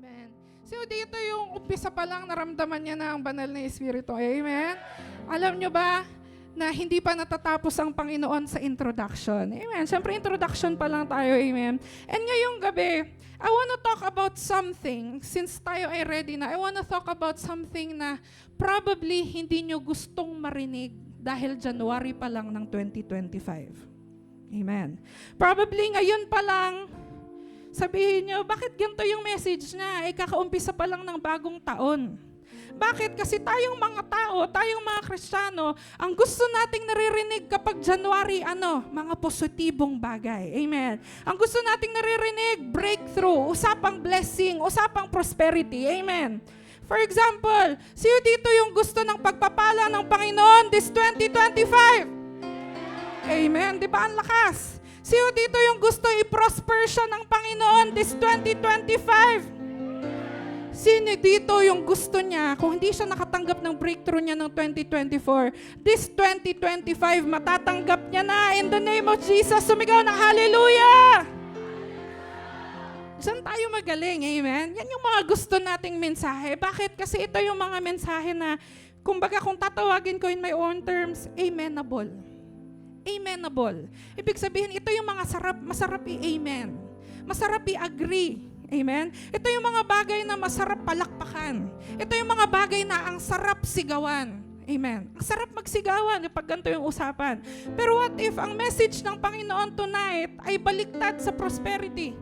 Amen. So dito yung umpisa pa lang naramdaman niya na ang banal na Espiritu. Amen. Alam nyo ba na hindi pa natatapos ang Panginoon sa introduction? Amen. Siyempre introduction pa lang tayo. Amen. And ngayong gabi, I want to talk about something, since tayo ay ready na, I want to talk about something na probably hindi nyo gustong marinig dahil January pa lang ng 2025. Amen. Probably ngayon pa lang, sabihin nyo, bakit ganito yung message na? Kakaumpisa pa lang ng bagong taon. Bakit? Kasi tayong mga tao, tayong mga Kristiyano, ang gusto nating naririnig kapag January, mga positibong bagay. Amen. Ang gusto nating naririnig, breakthrough, usapang blessing, usapang prosperity. Amen. For example, sino dito yung gusto ng pagpapala ng Panginoon this 2025? Amen. Di ba ang lakas? Sino dito yung gusto i-prosper siya ng Panginoon this 2025? Sino dito yung gusto niya, kung hindi siya nakatanggap ng breakthrough niya ng 2024, this 2025, matatanggap niya na in the name of Jesus. Sumigaw ng hallelujah! Saan tayo magaling? Amen? Yan yung mga gusto nating mensahe. Bakit? Kasi ito yung mga mensahe na, kumbaga kung tatawagin ko in my own terms, amenable. Amenable. Ibig sabihin, ito yung mga masarap i-amen. Masarap i-agree. Amen? Ito yung mga bagay na masarap palakpakan. Ito yung mga bagay na ang sarap sigawan. Amen? Ang sarap magsigawan kapag ganito yung usapan. Pero what if ang message ng Panginoon tonight ay baliktad sa prosperity?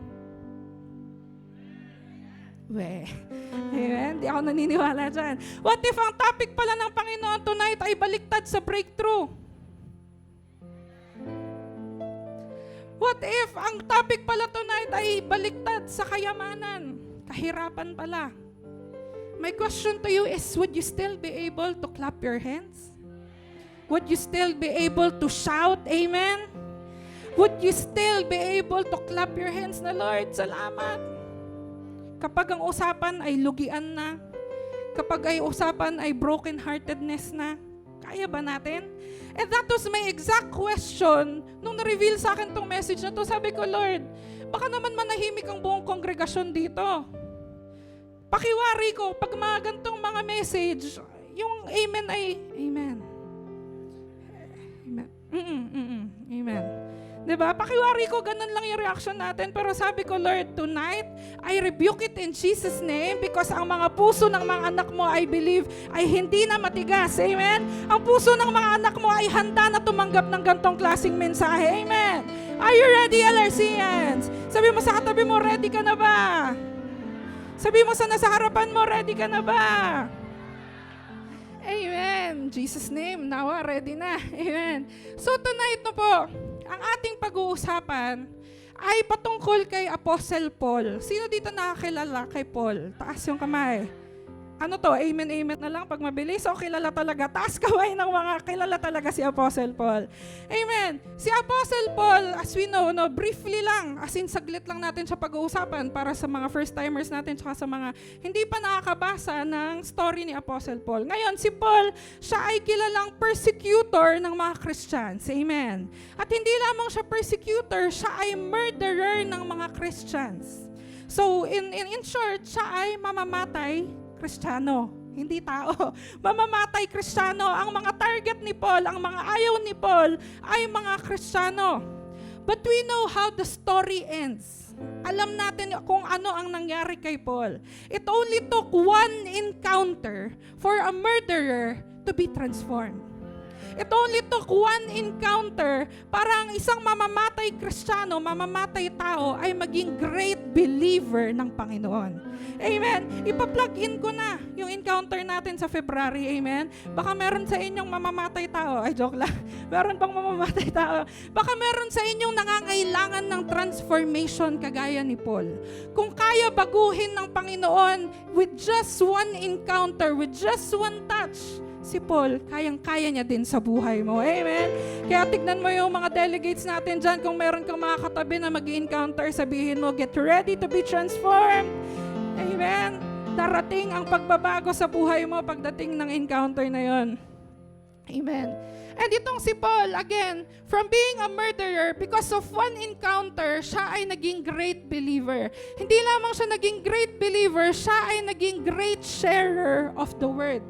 Amen? Di ako naniniwala dyan. What if ang topic pala ng Panginoon tonight ay baliktad sa breakthrough? What if ang topic pala tonight ay baliktad sa kayamanan? Kahirapan pala. My question to you is, would you still be able to clap your hands? Would you still be able to shout, amen? Would you still be able to clap your hands na, Lord, salamat? Kapag ang usapan ay lugian na, kapag ay usapan ay broken-heartedness na, kaya ba natin? And that was my exact question nung na-reveal sa akin tong message na to. Sabi ko, Lord, baka naman manahimik ang buong kongregasyon dito. Pakiwari ko, pag mga gantong mga message, yung amen ay, amen. Amen. Amen. Diba? Pakiwari ko, ganun lang yung reaction natin. Pero sabi ko, Lord, tonight, I rebuke it in Jesus' name because ang mga puso ng mga anak mo, I believe, ay hindi na matigas. Amen? Ang puso ng mga anak mo ay handa na tumanggap ng gantong klaseng mensahe. Amen? Are you ready, LRCians? Sabi mo sa katabi mo, ready ka na ba? Sabi mo sa nasa harapan mo, ready ka na ba? Amen. Jesus' name, nawa, ready na. Amen. So tonight na po, ang ating pag-uusapan ay patungkol kay Apostle Paul. Sino dito nakakilala kay Paul? Taas yung kamay. Ano to? Amen, amen na lang pag mabilis o kilala talaga? Taas kamay ng mga kilala talaga si Apostle Paul. Amen. Si Apostle Paul, as we know, briefly lang, as in saglit lang natin siya pag-uusapan para sa mga first-timers natin tsaka sa mga hindi pa nakakabasa ng story ni Apostle Paul. Ngayon, si Paul, siya ay kilalang persecutor ng mga Christians. Amen. At hindi lamang siya persecutor, siya ay murderer ng mga Christians. So, in short, siya ay mamamatay Kristiyano, hindi tao. Mamamatay Kristiyano. Ang mga target ni Paul, ang mga ayaw ni Paul ay mga Kristiyano. But we know how the story ends. Alam natin kung ano ang nangyari kay Paul. It only took one encounter for a murderer to be transformed. It only took one encounter para ang isang mamamatay Kristiyano, mamamatay tao ay maging great believer ng Panginoon. Amen. Ipa-plug in ko na yung encounter natin sa February. Amen. Baka meron sa inyong mamamatay tao. Ay, joke lang. Meron pang mamamatay tao. Baka meron sa inyong nangangailangan ng transformation kagaya ni Paul. Kung kaya baguhin ng Panginoon with just one encounter, with just one touch, si Paul, kayang-kaya niya din sa buhay mo. Amen? Kaya tignan mo yung mga delegates natin dyan. Kung meron kang mga katabi na mag-encounter, sabihin mo, get ready to be transformed. Amen? Darating ang pagbabago sa buhay mo pagdating ng encounter na yon. Amen. And itong si Paul, again, from being a murderer, because of one encounter, siya ay naging great believer. Hindi lamang siya naging great believer, siya ay naging great sharer of the word.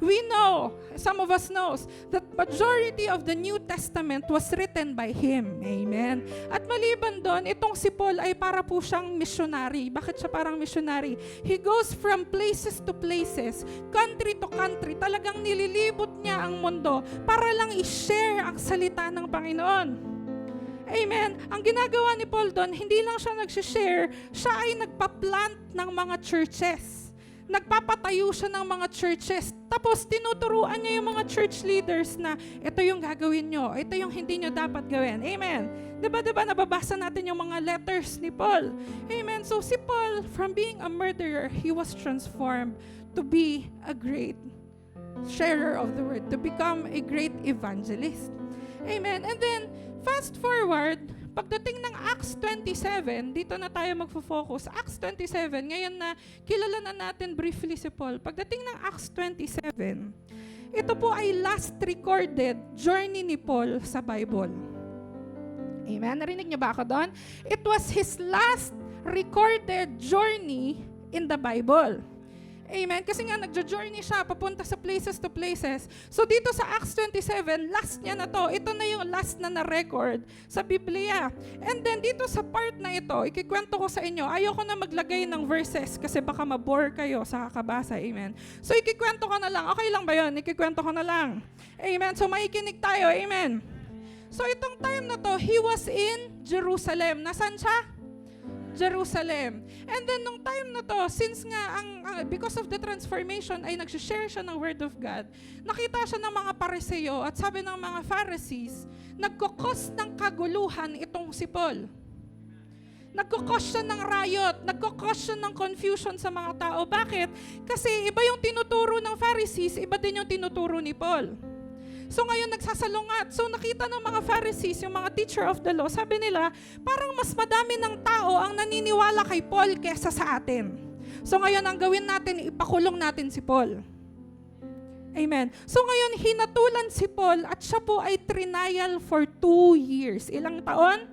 We know, some of us knows, that majority of the New Testament was written by him. Amen. At maliban doon, itong si Paul ay para po siyang missionary. Bakit siya parang missionary? He goes from places to places, country to country. Talagang nililibot niya ang mundo para lang i-share ang salita ng Panginoon. Amen. Ang ginagawa ni Paul doon, hindi lang siya nag-share, siya ay nagpa-plant ng mga churches. Nagpapatayo siya ng mga churches. Tapos tinuturuan niya yung mga church leaders na ito yung gagawin nyo, ito yung hindi nyo dapat gawin. Amen. Diba nababasa natin yung mga letters ni Paul. Amen. So si Paul, from being a murderer, he was transformed to be a great sharer of the word, to become a great evangelist. Amen. And then, fast forward, pagdating ng Acts 27, dito na tayo magfo-focus. Acts 27, ngayon na kilala na natin briefly si Paul. Pagdating ng Acts 27, ito po ay last recorded journey ni Paul sa Bible. Amen? Narinig niyo ba ako doon? It was his last recorded journey in the Bible. Amen? Kasi nga nagjo-journey siya papunta sa places to places. So dito sa Acts 27, last niya na to. Ito na yung last na na-record sa Biblia. And then dito sa part na ito, ikikwento ko sa inyo. Ayoko na maglagay ng verses kasi baka mabore kayo sa kakabasa. Amen? So ikikwento ko na lang. Okay lang ba yun? Ikikwento ko na lang. Amen? So makikinig tayo. Amen? So itong time na to, he was in Jerusalem. Nasaan siya? Jerusalem. And then nung time na to, since nga because of the transformation ay nag-share siya ng word of God, nakita siya ng mga Pariseo at sabi ng mga Pharisees, nagkukos ng kaguluhan itong si Paul. Nagkukos siya ng riot, nagkukos siya ng confusion sa mga tao. Bakit? Kasi iba yung tinuturo ng Pharisees, iba din yung tinuturo ni Paul. So ngayon nagsasalungat. So nakita ng mga Pharisees, yung mga teacher of the law, sabi nila, parang mas madami ng tao ang naniniwala kay Paul kesa sa atin. So ngayon ang gawin natin, ipakulong natin si Paul. Amen. So ngayon hinatulan si Paul at siya po ay trial for 2 years. Ilang taon?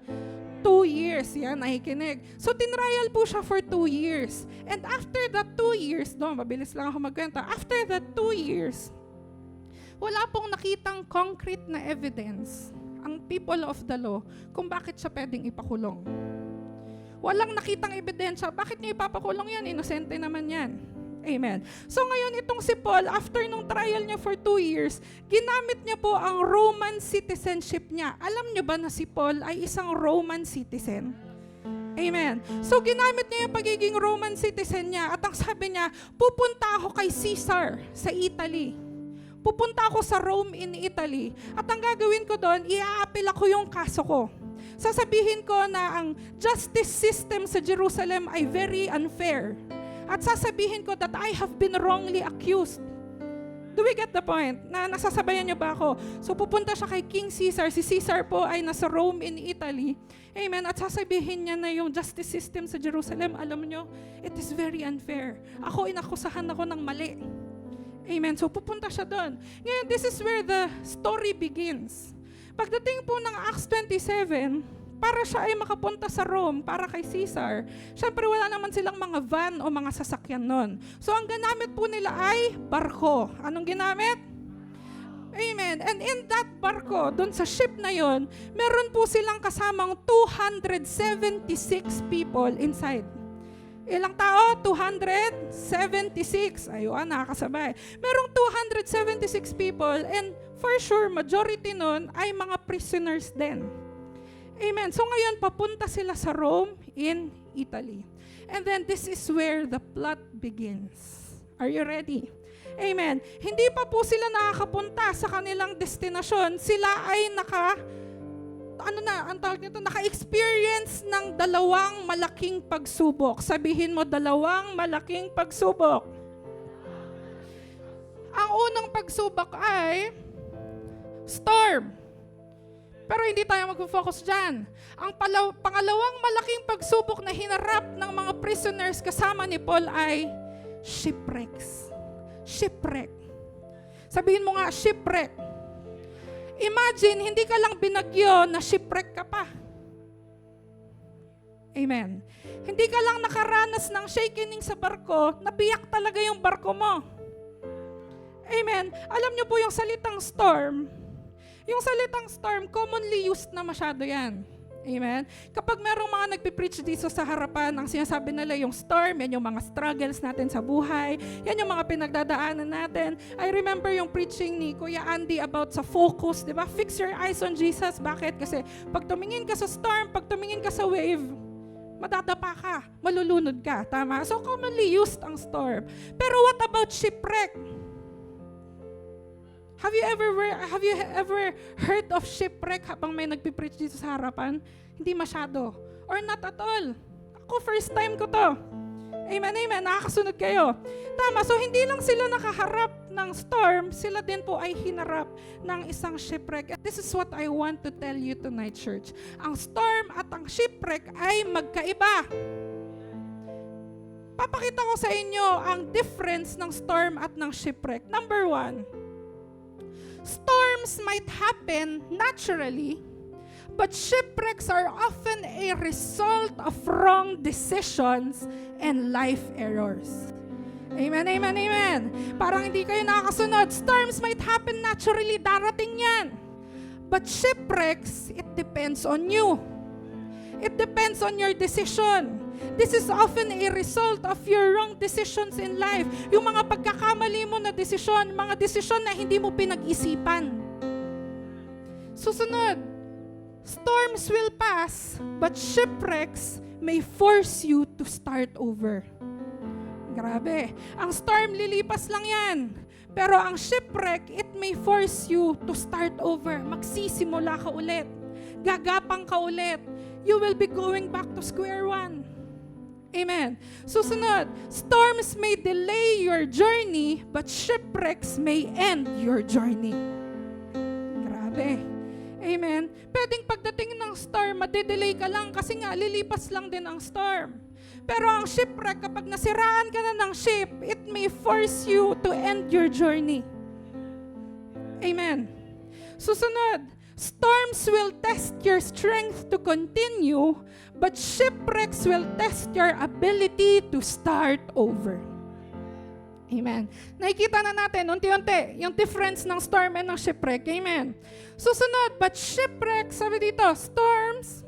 2 years. Yan, nakikinig. So tinrial po siya for 2 years. And after that 2 years, mabilis lang ako magkwento. After that 2 years, wala pong nakitang concrete na evidence ang people of the law kung bakit siya pwedeng ipakulong. Walang nakitang ebidensya. Bakit niya ipapakulong yan? Inosente naman yan. Amen. So ngayon itong si Paul, after nung trial niya for 2 years, ginamit niya po ang Roman citizenship niya. Alam niyo ba na si Paul ay isang Roman citizen? Amen. So ginamit niya yung pagiging Roman citizen niya at ang sabi niya, pupunta ako kay Caesar sa Italy. Pupunta ako sa Rome in Italy. At ang gagawin ko doon, i-a-appeal ako yung kaso ko. Sasabihin ko na ang justice system sa Jerusalem ay very unfair. At sasabihin ko that I have been wrongly accused. Do we get the point? Na nasasabayan niyo ba ako? So pupunta siya kay King Caesar. Si Caesar po ay nasa Rome in Italy. Amen. At sasabihin niya na yung justice system sa Jerusalem, alam niyo, it is very unfair. Ako, inakusahan ako ng mali. Amen. So pupunta siya doon. Ngayon, this is where the story begins. Pagdating po ng Acts 27, para siya ay makapunta sa Rome para kay Caesar, syempre wala naman silang mga van o mga sasakyan noon. So ang ginamit po nila ay barko. Anong ginamit? Amen. And in that barko, doon sa ship na yon, meron po silang kasamang 276 people inside. Ilang tao? 276. Ayun, nakakasabay. Merong 276 people and for sure, majority nun ay mga prisoners din. Amen. So ngayon, papunta sila sa Rome in Italy. And then this is where the plot begins. Are you ready? Amen. Hindi pa po sila nakakapunta sa kanilang destinasyon. Sila ay naka-experience ng dalawang malaking pagsubok. Sabihin mo, dalawang malaking pagsubok. Ang unang pagsubok ay storm. Pero hindi tayo mag-focus dyan. Ang pangalawang malaking pagsubok na hinarap ng mga prisoners kasama ni Paul ay shipwrecks. Shipwreck. Sabihin mo nga, shipwreck. Imagine, hindi ka lang binagyo, na shipwreck ka pa. Amen. Hindi ka lang nakaranas ng shakening sa barko, nabiyak talaga yung barko mo. Amen. Alam niyo po yung salitang storm, commonly used na masyado yan. Amen. Kapag merong mga nagpipreach dito sa harapan, ang sinasabi nila yung storm, yan yung mga struggles natin sa buhay, yan yung mga pinagdadaanan natin. I remember yung preaching ni Kuya Andy about sa focus, di ba? Fix your eyes on Jesus. Bakit? Kasi pag tumingin ka sa storm, pag tumingin ka sa wave, madadapa ka, malulunod ka. Tama? So commonly used ang storm. Pero what about shipwreck? Have you ever heard of shipwreck habang may nagpipreach dito sa harapan? Hindi masyado. Or not at all. Ako, first time ko to. Amen, amen. Nakakasunod kayo. Tama. So, hindi lang sila nakaharap ng storm, sila din po ay hinarap ng isang shipwreck. And this is what I want to tell you tonight, church. Ang storm at ang shipwreck ay magkaiba. Papakita ko sa inyo ang difference ng storm at ng shipwreck. Number 1, storms might happen naturally, but shipwrecks are often a result of wrong decisions and life errors. Amen, amen, amen. Parang hindi kayo nakakasunod. Storms might happen naturally, darating yan. But shipwrecks, it depends on you. It depends on your decision. This is often a result of your wrong decisions in life. Yung mga pagkakamali mo na desisyon, mga desisyon na hindi mo pinag-isipan. Susunod, storms will pass, but shipwrecks may force you to start over. Grabe. Ang storm, lilipas lang yan. Pero ang shipwreck, it may force you to start over. Magsisimula ka ulit. Gagapang ka ulit. You will be going back to square one. Amen. Susunod, storms may delay your journey, but shipwrecks may end your journey. Grabe. Amen. Pwedeng pagdating ng storm, madedelay ka lang kasi nga lilipas lang din ang storm. Pero ang shipwreck, kapag nasiraan ka na ng ship, it may force you to end your journey. Amen. Susunod, storms will test your strength to continue, but shipwrecks will test your ability to start over. Amen. Nakikita na natin, unti-unti, yung difference ng storm and ng shipwreck. Amen. Susunod, but shipwrecks, sabi dito, storms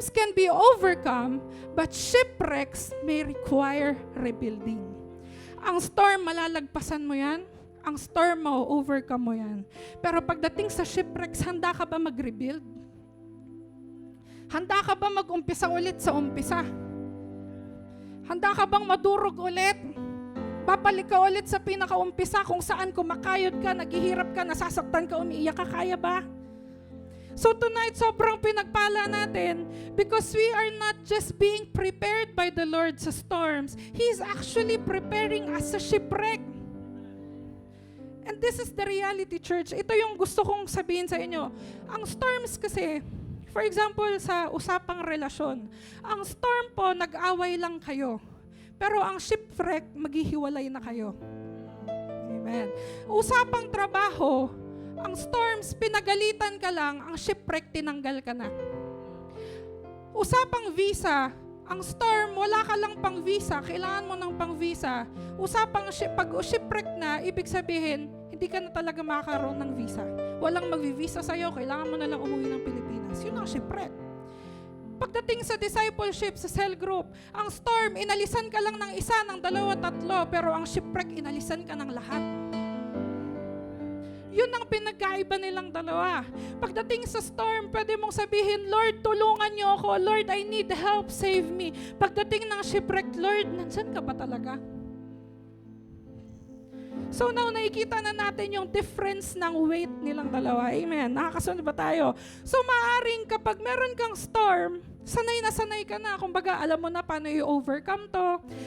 can be overcome, but shipwrecks may require rebuilding. Ang storm, malalagpasan mo yan. Ang storm mo, overcome mo yan. Pero pagdating sa shipwrecks, handa ka ba mag-rebuild? Handa ka ba mag-umpisa ulit sa umpisa? Handa ka bang madurog ulit? Babalik ka ulit sa pinakaumpisa kung saan kumakayod ka, naghihirap ka, nasasaktan ka, umiiyak ka, kaya ba? So tonight, sobrang pinagpala natin because we are not just being prepared by the Lord sa storms. He is actually preparing us sa shipwreck. And this is the reality, church. Ito yung gusto kong sabihin sa inyo. Ang storms kasi, for example, sa usapang relasyon, ang storm po, nag-away lang kayo. Pero ang shipwreck, maghihiwalay na kayo. Amen. Usapang trabaho, ang storms, pinagalitan ka lang, ang shipwreck, tinanggal ka na. Usapang visa, ang storm, wala ka lang pang visa, kailangan mo ng pang visa. Usapang pag shipwreck na, ibig sabihin, hindi ka na talaga makakaroon ng visa. Walang magvi-visa sa'yo, kailangan mo na lang umuwi ng Pilipinas. Yun ang shipwreck. Pagdating sa discipleship, sa cell group, ang storm, inalisan ka lang ng isa, ng dalawa, tatlo, pero ang shipwreck, inalisan ka ng lahat. Yun ang pinagkaiba nilang dalawa. Pagdating sa storm, pwede mong sabihin, Lord, tulungan niyo ako. Lord, I need help, save me. Pagdating ng shipwreck, Lord, nandyan ka ba talaga? So now, nakikita na natin yung difference ng weight nilang dalawa. Amen. Nakakasunod ba tayo? So maaaring kapag meron kang storm, sanay ka na. Kumbaga, alam mo na paano i-overcome to.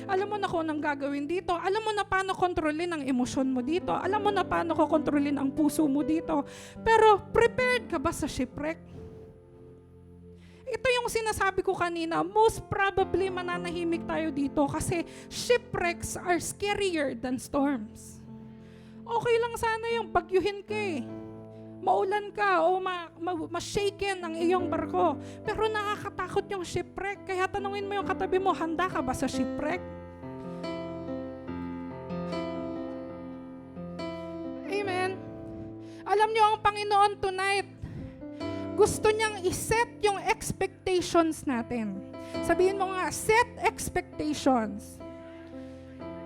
Alam mo na kung anong gagawin dito. Alam mo na paano kontrolin ang emosyon mo dito. Alam mo na paano ko kontrolin ang puso mo dito. Pero prepared ka ba sa shipwreck? Ito yung sinasabi ko kanina, most probably mananahimik tayo dito kasi shipwrecks are scarier than storms. Okay lang sana yung bagyuhin ka eh. maulan ka o ma-shaken ang iyong barko. Pero nakakatakot yung shipwreck. Kaya tanungin mo yung katabi mo, handa ka ba sa shipwreck? Amen. Alam niyo ang Panginoon tonight, gusto niyang iset yung expectations natin. Sabihin mo nga, set expectations.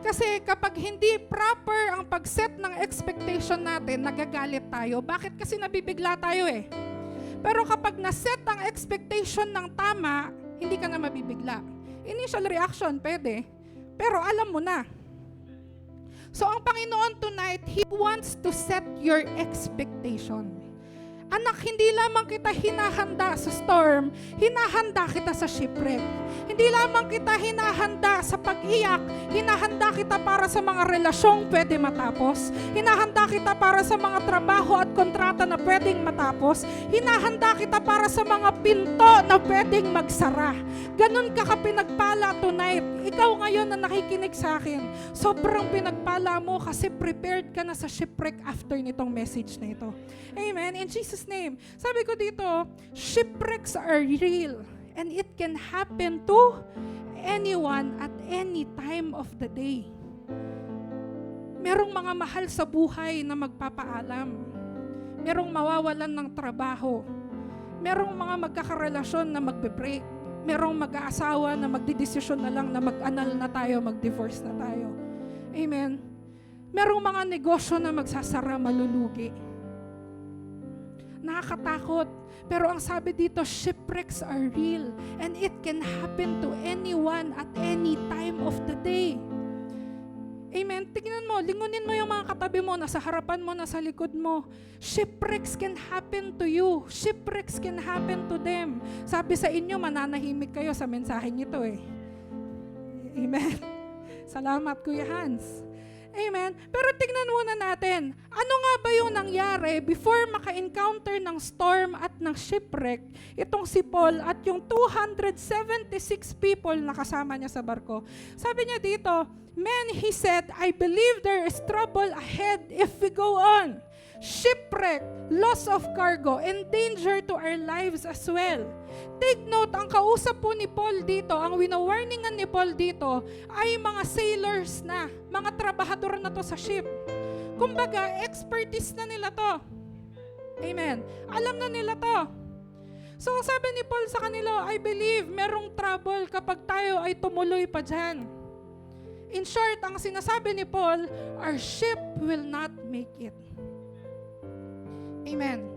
Kasi kapag hindi proper ang pag-set ng expectation natin, nagagalit tayo. Bakit? Kasi nabibigla tayo eh. Pero kapag na-set ang expectation ng tama, hindi ka na mabibigla. Initial reaction, pwede. Pero alam mo na. So ang Panginoon tonight, He wants to set your expectation. Anak, hindi lamang kita hinahanda sa storm, hinahanda kita sa shipwreck. Hindi lamang kita hinahanda sa pag-iyak, hinahanda kita para sa mga relasyong pwede matapos. Hinahanda kita para sa mga trabaho at kontrata na pwedeng matapos. Hinahanda kita para sa mga pinto na pwedeng magsara. Ganun ka pinagpala tonight. Ikaw ngayon na nakikinig sa akin, sobrang pinagpala mo kasi prepared ka na sa shipwreck after nitong message na ito. Amen. In Jesus' name. Sabi ko dito, shipwrecks are real and it can happen to anyone at any time of the day. Merong mga mahal sa buhay na magpapaalam. Merong mawawalan ng trabaho. Merong mga magkakarelasyon na magbe-break. Merong mag-aasawa na magdidesisyon na lang na mag-anal na tayo, mag-divorce na tayo. Amen. Merong mga negosyo na magsasara, malulugi. Nakakatakot. Pero ang sabi dito, shipwrecks are real and it can happen to anyone at any time of the day. Amen. Tingnan mo, lingunin mo yung mga katabi mo, nasa harapan mo, nasa likod mo. Shipwrecks can happen to you. Shipwrecks can happen to them. Sabi sa inyo, mananahimik kayo sa mensaheng ito eh. Amen. Salamat, Kuya Hans. Amen. Pero tignan muna natin, ano nga ba yung nangyari before maka-encounter ng storm at ng shipwreck, itong si Paul at yung 276 people na kasama niya sa barko. Sabi niya dito, "Men," he said, "I believe there is trouble ahead if we go on. Shipwreck, loss of cargo, and danger to our lives as well." Take note, ang kausap po ni Paul dito, ang winawarningan ni Paul dito, ay mga sailors na, mga trabahador na to sa ship. Kumbaga, expertise na nila to. Amen. Alam na nila to. So, sabi ni Paul sa kanila, I believe merong trouble kapag tayo ay tumuloy pa dyan. In short, ang sinasabi ni Paul, our ship will not make it. Amen.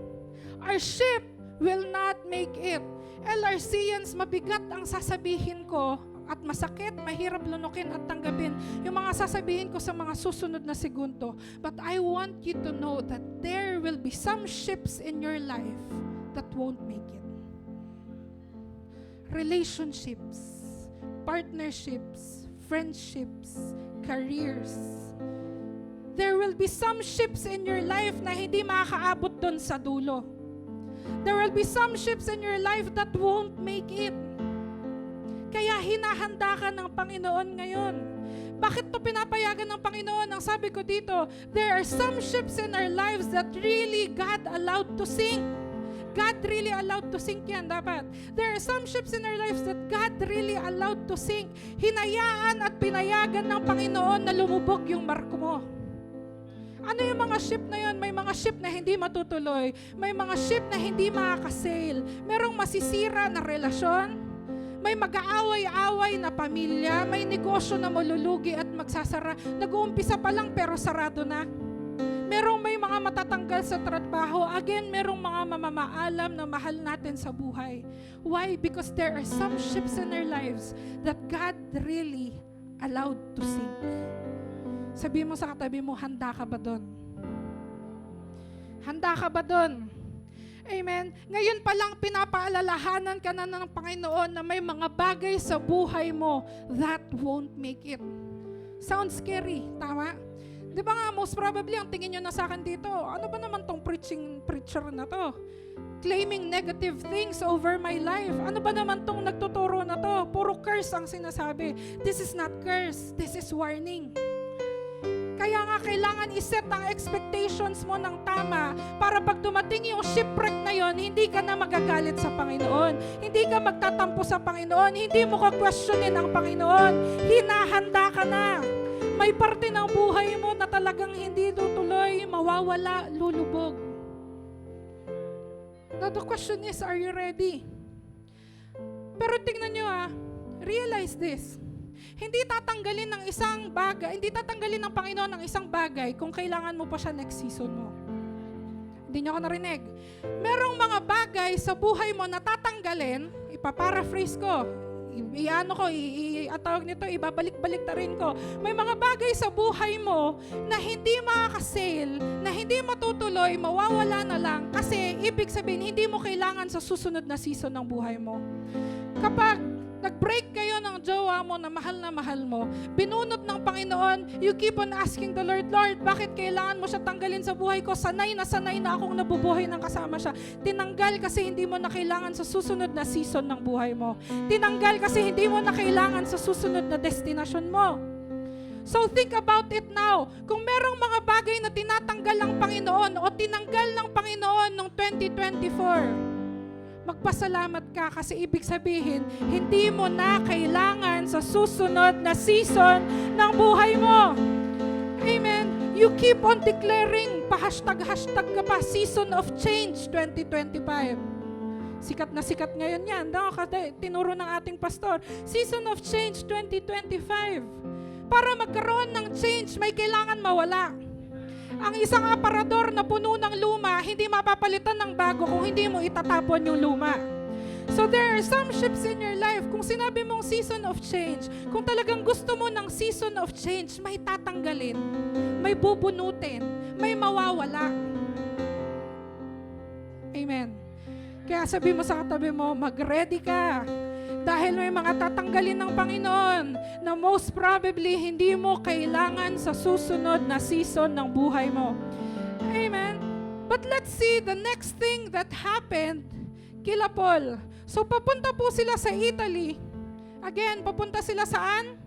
Our ship will not make it. LRCians, mabigat ang sasabihin ko at masakit, mahirap lunukin at tanggapin yung mga sasabihin ko sa mga susunod na segundo. But I want you to know that there will be some ships in your life that won't make it. Relationships, partnerships, friendships, careers. There will be some ships in your life na hindi makakaabot doon sa dulo. There will be some ships in your life that won't make it. Kaya hinahanda ka ng Panginoon ngayon. Bakit to pinapayagan ng Panginoon? Ang sabi ko dito, there are some ships in our lives that really God allowed to sink. God really allowed to sink yan, dapat. There are some ships in our lives that God really allowed to sink. Hinayaan at pinayagan ng Panginoon na lumubog yung barko mo. Ano yung mga ship na yun? May mga ship na hindi matutuloy. May mga ship na hindi makakasail. Merong masisira na relasyon. May mag-aaway-away na pamilya. May negosyo na malulugi at magsasara. Nag-uumpisa pa lang pero sarado na. Merong may mga matatanggal sa trabaho. Again, merong mga mamamaalam na mahal natin sa buhay. Why? Because there are some ships in our lives that God really allowed to sink. Sabi mo sa katabi mo, handa ka ba doon? Handa ka ba doon? Amen? Ngayon pa lang pinapaalalahanan ka na ng Panginoon na may mga bagay sa buhay mo that won't make it. Sounds scary, tama? Di ba nga, most probably, ang tingin nyo na sa akin dito, ano ba naman tong preacher na to? Claiming negative things over my life. Ano ba naman tong nagtuturo na to? Puro curse ang sinasabi. This is not curse. This is warning. Kaya nga kailangan iset ang expectations mo ng tama para pag dumating yung shipwreck na yon, hindi ka na magagalit sa Panginoon. Hindi ka magtatampo sa Panginoon. Hindi mo ka-questionin ang Panginoon. Hinahanda ka na. May parte ng buhay mo na talagang hindi tutuloy, mawawala, lulubog. Now the question is, are you ready? Pero tingnan nyo realize this. Hindi tatanggalin ng isang bagay, hindi tatanggalin ng Panginoon ng isang bagay kung kailangan mo pa siya next season mo. Hindi nyo ako narinig. Merong mga bagay sa buhay mo na tatanggalin, ipaparaphrase ko, atawag nito, ibabalik-balik na rin ko. May mga bagay sa buhay mo na hindi makakasale, na hindi matutuloy, mawawala na lang, kasi ibig sabihin, hindi mo kailangan sa susunod na season ng buhay mo. Kapag nag-break kayo ng jowa mo na mahal mo, binunot ng Panginoon, you keep on asking the Lord, Lord, bakit kailangan mo siya tanggalin sa buhay ko? Sanay na akong nabubuhay ng kasama siya. Tinanggal kasi hindi mo na kailangan sa susunod na season ng buhay mo. Tinanggal kasi hindi mo na kailangan sa susunod na destinasyon mo. So think about it now. Kung merong mga bagay na tinatanggal ng Panginoon o tinanggal ng Panginoon noong 2024, magpasalamat ka kasi ibig sabihin, hindi mo na kailangan sa susunod na season ng buhay mo. Amen. You keep on declaring, pa-hashtag ka pa, Season of Change 2025. Sikat na sikat ngayon yan. Tinuro ng ating pastor. Season of Change 2025. Para magkaroon ng change, may kailangan mawala. Ang isang aparador na puno ng luma, hindi mapapalitan ng bago kung hindi mo itatapon yung luma. So there are some shifts in your life. Kung sinabi mong season of change, kung talagang gusto mo ng season of change, may tatanggalin, may bubunutin, may mawawala. Amen. Kaya sabi mo sa katabi mo, mag-ready ka. Dahil may mga tatanggalin ng Panginoon na most probably hindi mo kailangan sa susunod na season ng buhay mo. Amen? But let's see the next thing that happened kila Paul. So papunta po sila sa Italy. Again, papunta sila saan?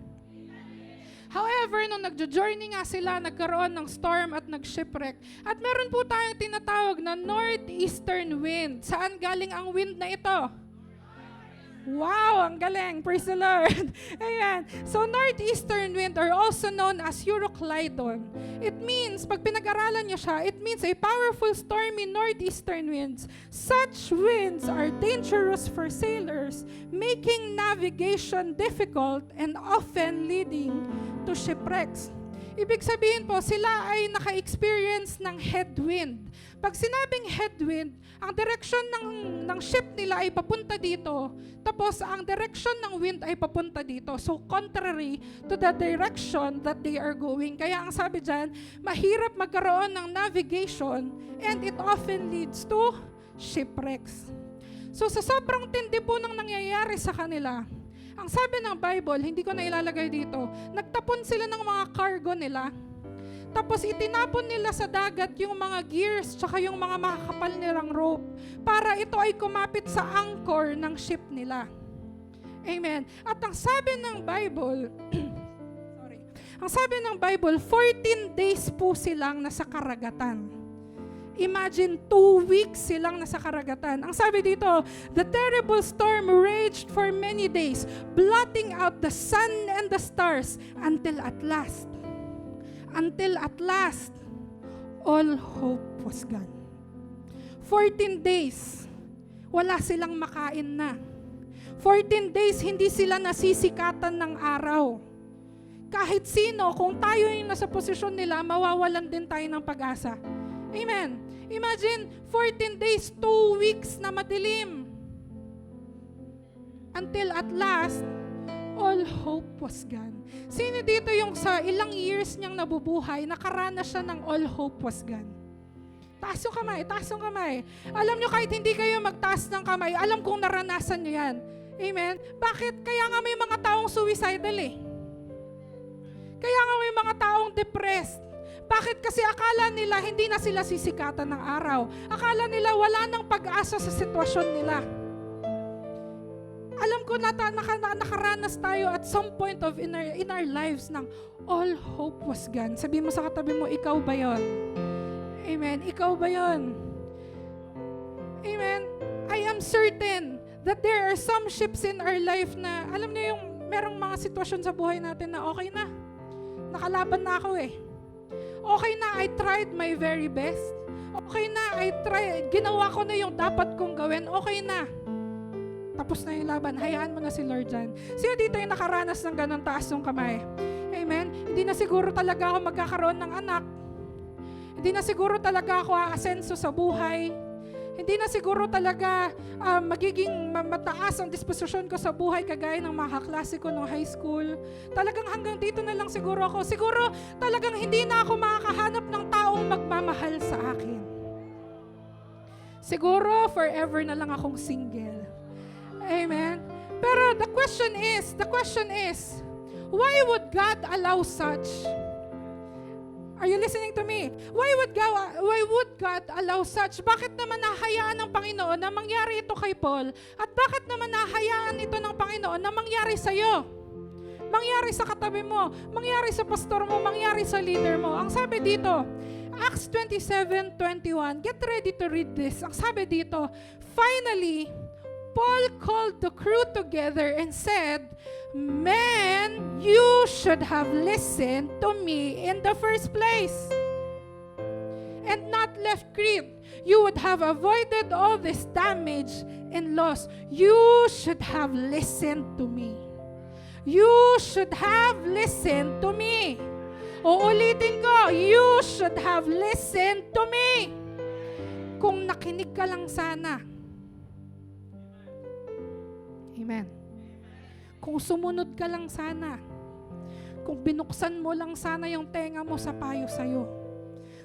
However, nung nagjo-journey nga sila, nagkaroon ng storm at nag-shipwreck. At meron po tayong tinatawag na northeastern wind. Saan galing ang wind na ito? Wow, ang galing. Praise the Lord. Ayan. So, northeastern wind are also known as Euroclydon. It means, pag pinag-aralan niyo siya, it means a powerful stormy northeastern winds. Such winds are dangerous for sailors, making navigation difficult and often leading to shipwrecks. Ibig sabihin po, sila ay naka-experience ng headwind. Pag sinabing headwind, ang direction ng ship nila ay papunta dito, tapos ang direction ng wind ay papunta dito. So, contrary to the direction that they are going. Kaya ang sabi dyan, mahirap magkaroon ng navigation and it often leads to shipwrecks. So, sa sobrang tindi po ng nangyayari sa kanila, ang sabi ng Bible, hindi ko na ilalagay dito, nagtapon sila ng mga cargo nila, tapos itinapon nila sa dagat yung mga gears tsaka yung mga makakapal nilang rope para ito ay kumapit sa anchor ng ship nila. Amen. At ang sabi ng Bible, ang sabi ng Bible, 14 days po silang nasa karagatan. Imagine, 2 weeks silang nasa karagatan. Ang sabi dito, the terrible storm raged for many days, blotting out the sun and the stars until at last, all hope was gone. 14 days, wala silang makain na. 14 days, hindi sila nasisikatan ng araw. Kahit sino, kung tayo yung nasa posisyon nila, mawawalan din tayo ng pag-asa. Amen. Imagine, 14 days, 2 weeks na madilim. Until at last, all hope was gone. Sino dito yung sa ilang years niyang nabubuhay, nakaranas siya ng all hope was gone? Taas yung kamay, taas yung kamay. Alam nyo, kahit hindi kayo magtaas ng kamay, alam kong naranasan nyo yan. Amen? Bakit? Kaya nga may mga taong suicidal eh. Kaya nga may mga taong depressed. Bakit? Kasi akala nila hindi na sila sisikatan ng araw. Akala nila wala nang pag-asa sa sitwasyon nila. Alam ko ko nakaranas tayo at some point of in our lives ng all hope was gone. Sabi mo sa katabi mo, ikaw ba yon? Amen. Ikaw ba yon? Amen. I am certain that there are some ships in our life na, alam niyo yung merong mga sitwasyon sa buhay natin na okay na. Nakalaban na ako eh. Okay na, I tried my very best. Okay na, ginawa ko na yung dapat kong gawin. Okay na. Tapos na yung laban. Hayaan mo na si Lord dyan. Sino dito yung nakaranas ng ganun taas ng kamay? Amen? Hindi na siguro talaga ako magkakaroon ng anak. Hindi na siguro talaga ako aasenso sa buhay. Hindi na siguro talaga magiging mataas ang disposisyon ko sa buhay kagaya ng mga kaklase ko nung high school. Talagang hanggang dito na lang siguro ako. Siguro talagang hindi na ako makakahanap ng taong magmamahal sa akin. Siguro forever na lang akong single. Amen? Pero the question is, why would God allow such? Are you listening to me? Why would God allow such? Bakit naman nahayaan ng Panginoon na mangyari ito kay Paul? At bakit naman nahayaan ito ng Panginoon na mangyari sa iyo? Mangyari sa katabi mo, mangyari sa pastor mo, mangyari sa leader mo. Ang sabi dito, Acts 27:21. Get ready to read this. Ang sabi dito, finally, Paul called the crew together and said, "Men, you should have listened to me in the first place and not left Crete. You would have avoided all this damage and loss. You should have listened to me. You should have listened to me." Uulitin ko, you should have listened to me. Kung nakinig ka lang sana. Amen. Kung sumunod ka lang sana. Kung binuksan mo lang sana yung tenga mo sa payo sa'yo.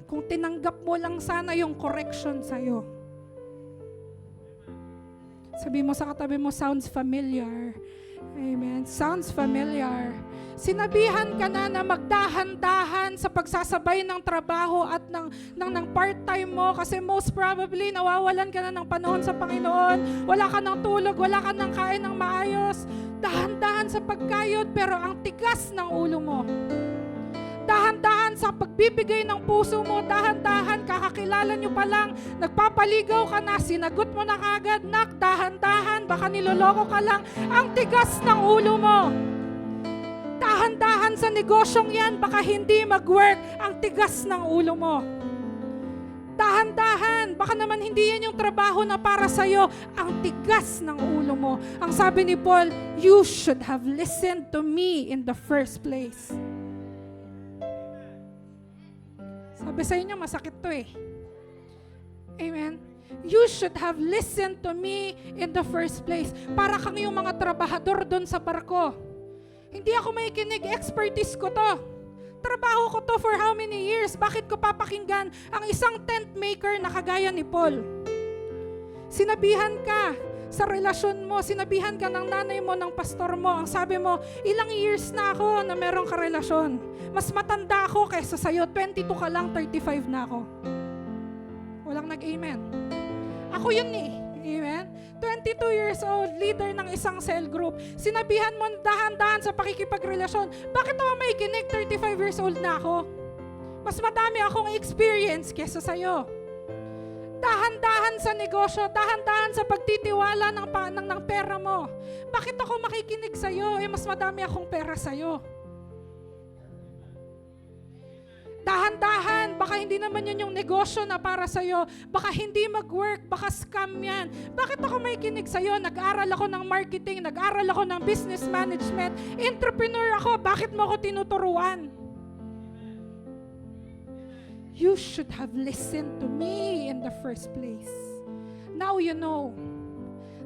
Kung tinanggap mo lang sana yung correction sa'yo. Sabi mo sa katabi mo, sounds familiar. Amen. Sounds familiar. Sinabihan ka na magdahan-dahan sa pagsasabay ng trabaho at ng part-time mo kasi most probably nawawalan ka na ng panahon sa Panginoon. Wala ka ng tulog, wala ka ng kain ng maayos. Dahan-dahan sa pagkayod pero ang tigas ng ulo mo. Dahan-dahan sa pagbibigay ng puso mo, dahan-dahan, kakakilala nyo pa lang, nagpapaligaw ka na, sinagot mo na kagad, nak, dahan-dahan, baka niloloko ka lang, ang tigas ng ulo mo. Dahan-dahan sa negosyong yan, baka hindi mag-work, ang tigas ng ulo mo. Dahan-dahan, baka naman hindi yan yung trabaho na para sa'yo, ang tigas ng ulo mo. Ang sabi ni Paul, you should have listened to me in the first place. Sabi sa inyo, masakit to eh. Amen? You should have listened to me in the first place. Para kang yung mga trabahador doon sa barko. Hindi ako makikinig, expertise ko to. Trabaho ko to for how many years? Bakit ko papakinggan ang isang tent maker na kagaya ni Paul? Sinabihan ka sa relasyon mo, sinabihan ka ng nanay mo, ng pastor mo, ang sabi mo, ilang years na ako na merong karelasyon. Mas matanda ako kaysa sa'yo, 22 ka lang, 35 na ako. Walang nag-amen. Ako yun eh. Amen? 22 years old, leader ng isang cell group. Sinabihan mo dahan-dahan sa pakikipagrelasyon. Bakit ako may kinig? 35 years old na ako. Mas madami akong experience kaysa sa'yo. Dahan-dahan sa negosyo, dahan-dahan sa pagtitiwala ng pera mo. Bakit ako makikinig sa'yo? Mas madami akong pera sa'yo. Dahan-dahan, baka hindi naman yun yung negosyo na para sa'yo. Baka hindi mag-work, baka scam yan. Bakit ako may kinig sa'yo? Nag-aral ako ng marketing, nag-aral ako ng business management, entrepreneur ako, bakit mo ako tinuturuan? You should have listened to me in the first place. Now you know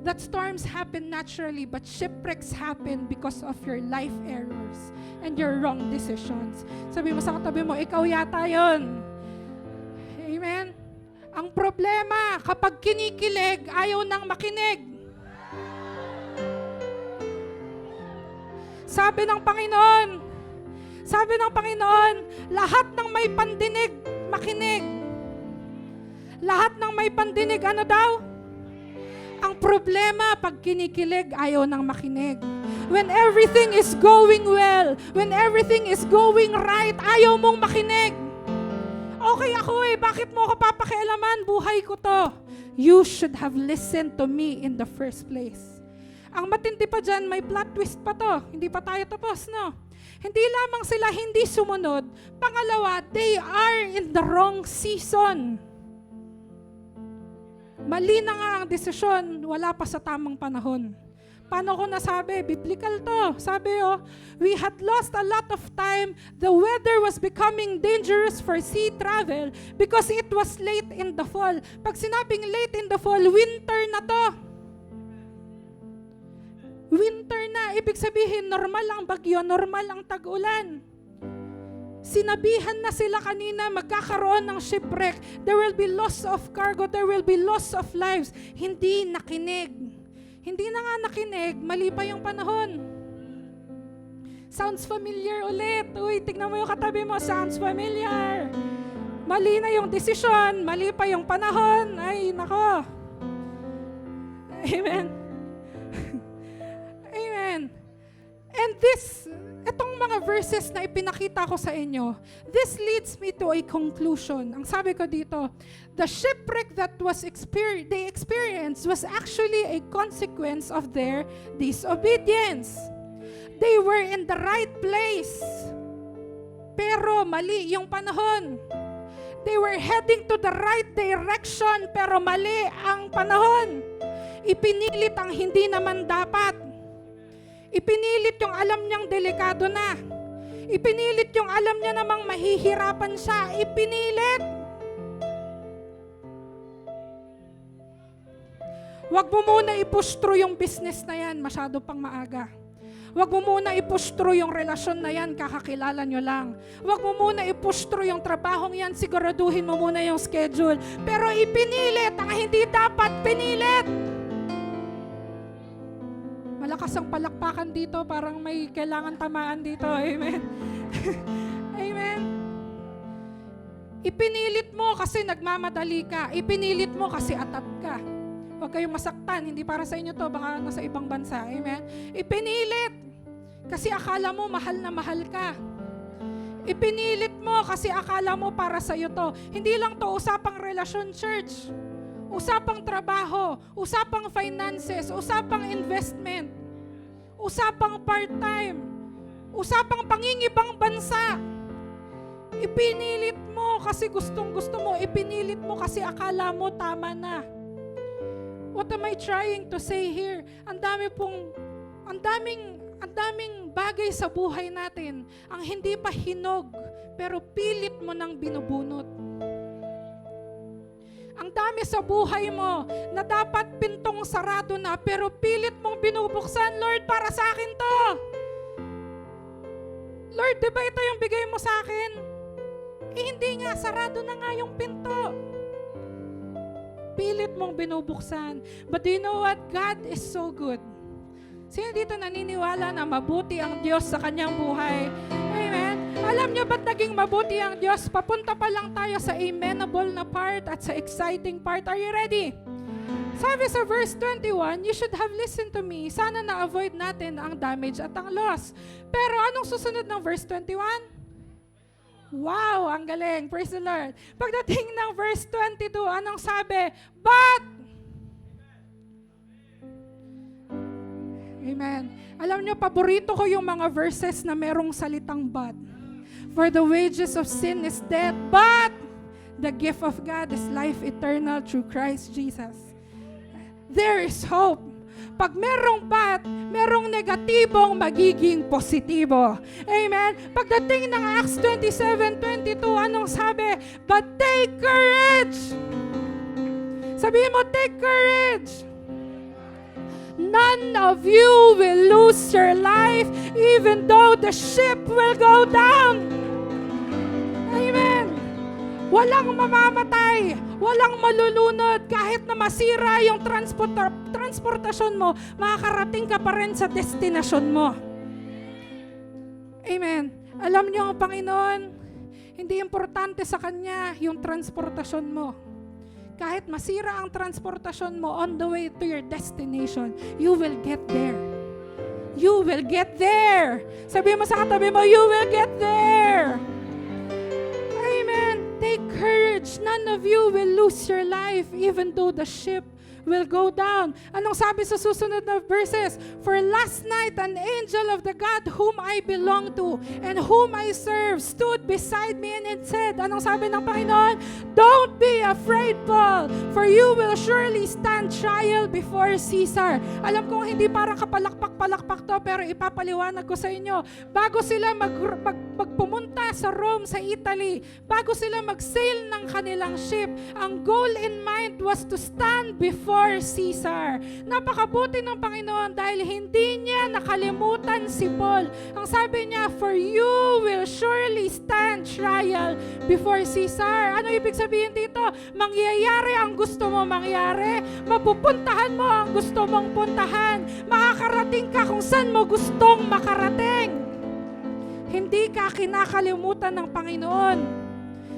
that storms happen naturally, but shipwrecks happen because of your life errors and your wrong decisions. Sabi mo sa katabi mo, ikaw yata yun. Amen? Ang problema, kapag kinikilig, ayaw nang makinig. Sabi ng Panginoon, lahat ng may pandinig, makinig. Lahat ng may pandinig, ano daw? Ang problema, pag kinikilig, ayaw nang makinig. When everything is going well, when everything is going right, ayaw mong makinig. Okay ako bakit mo ako papakialaman? Buhay ko to. You should have listened to me in the first place. Ang matindi pa dyan, may plot twist pa to. Hindi pa tayo tapos, no? Hindi lamang sila hindi sumunod. Pangalawa, they are in the wrong season. Mali na nga ang desisyon, wala pa sa tamang panahon. Paano ko nasabi? Biblical to. Sabi we had lost a lot of time. The weather was becoming dangerous for sea travel because it was late in the fall. Pag sinabing late in the fall, winter na to. Winter na. Ibig sabihin, normal ang bagyo, normal ang tag-ulan. Sinabihan na sila kanina, magkakaroon ng shipwreck. There will be loss of cargo. There will be loss of lives. Hindi nakinig. Hindi na nga nakinig, mali pa yung panahon. Sounds familiar ulit. Uy, tignan mo yung katabi mo, sounds familiar. Mali na yung desisyon, mali pa yung panahon. Ay, nako. Amen. Amen. And itong mga verses na ipinakita ko sa inyo, this leads me to a conclusion. Ang sabi ko dito, the shipwreck that they experienced was actually a consequence of their disobedience. They were in the right place, pero mali yung panahon. They were heading to the right direction, pero mali ang panahon. Ipinilit ang hindi naman dapat. Ipinilit yung alam niyang delikado na. Ipinilit yung alam niya namang mahihirapan siya. Ipinilit. Huwag mo muna i-push through yung business na yan. Masyado pang maaga. Huwag mo muna i-push through yung relasyon na yan. Kakakilala nyo lang. Huwag mo muna i-push through yung trabahong yan. Siguraduhin mo muna yung schedule. Pero ipinilit ang hindi dapat pinilit. Malakas ang palakpakan dito, parang may kailangan tamaan dito. Amen. Amen. Ipinilit mo kasi nagmamadali ka. Ipinilit mo kasi atat ka. Huwag kayong masaktan. Hindi para sa inyo to, baka nasa ibang bansa. Amen. Ipinilit kasi akala mo mahal na mahal ka. Ipinilit mo kasi akala mo para sa iyo to. Hindi lang to usapang relasyon, church. Usapang trabaho, usapang finances, usapang investment, usapang part-time, usapang pangingibang bansa. Ipinilit mo kasi gustong-gusto mo, ipinilit mo kasi akala mo tama na. What am I trying to say here? Ang daming bagay sa buhay natin ang hindi pa hinog, pero pilit mo nang binubunot. Ang dami sa buhay mo na dapat pintong sarado na pero pilit mong binubuksan, Lord, para sa akin to. Lord, di ba ito yung bigay mo sa akin? Hindi nga, sarado na nga yung pinto. Pilit mong binubuksan. But do you know what? God is so good. Sino dito naniniwala na mabuti ang Diyos sa kanyang buhay? Amen. Alam nyo ba't naging mabuti ang Diyos? Papunta pa lang tayo sa amenable na part at sa exciting part. Are you ready? Sabi sa verse 21, you should have listened to me. Sana na-avoid natin ang damage at ang loss. Pero anong susunod ng verse 21? Wow, ang galing. Praise the Lord. Pagdating ng verse 22, anong sabi? But, amen. Alam nyo, paborito ko yung mga verses na merong salitang but. For the wages of sin is death, but the gift of God is life eternal through Christ Jesus. There is hope. Pag merong but, merong negatibong magiging positibo. Amen? Pagdating ng Acts 27:22, anong sabi? But take courage. Sabihin mo, take courage. None of you will lose your life even though the ship will go down. Amen. Walang mamamatay, walang malulunod, kahit na masira yung transportasyon mo, makakarating ka pa rin sa destinasyon mo. Amen. Alam niyo ang Panginoon, hindi importante sa Kanya yung transportasyon mo. kahit masira ang transportasyon mo on the way to your destination, you will get there. You will get there. Sabi mo sa katabi mo, you will get there. Amen. Take courage. None of you will lose your life even though the ship will go down. Anong sabi sa susunod na verses? For last night, an angel of the God whom I belong to and whom I serve stood beside me and it said, anong sabi ng Panginoon? Don't be afraid, Paul, for you will surely stand trial before Caesar. Alam kong hindi parang kapalakpak-palakpak to, pero ipapaliwanag ko sa inyo. Bago sila magpumunta sa Rome, sa Italy, bago sila mag-sail ng kanilang ship, ang goal in mind was to stand before Caesar. Napakabuti ng Panginoon dahil hindi niya nakalimutan si Paul. Ang sabi niya, for you will surely stand trial before Caesar. Ano ibig sabihin dito? Mangyayari ang gusto mo mangyari. Mapupuntahan mo ang gusto mong puntahan. Makakarating ka kung saan mo gustong makarating. Hindi ka kinakalimutan ng Panginoon.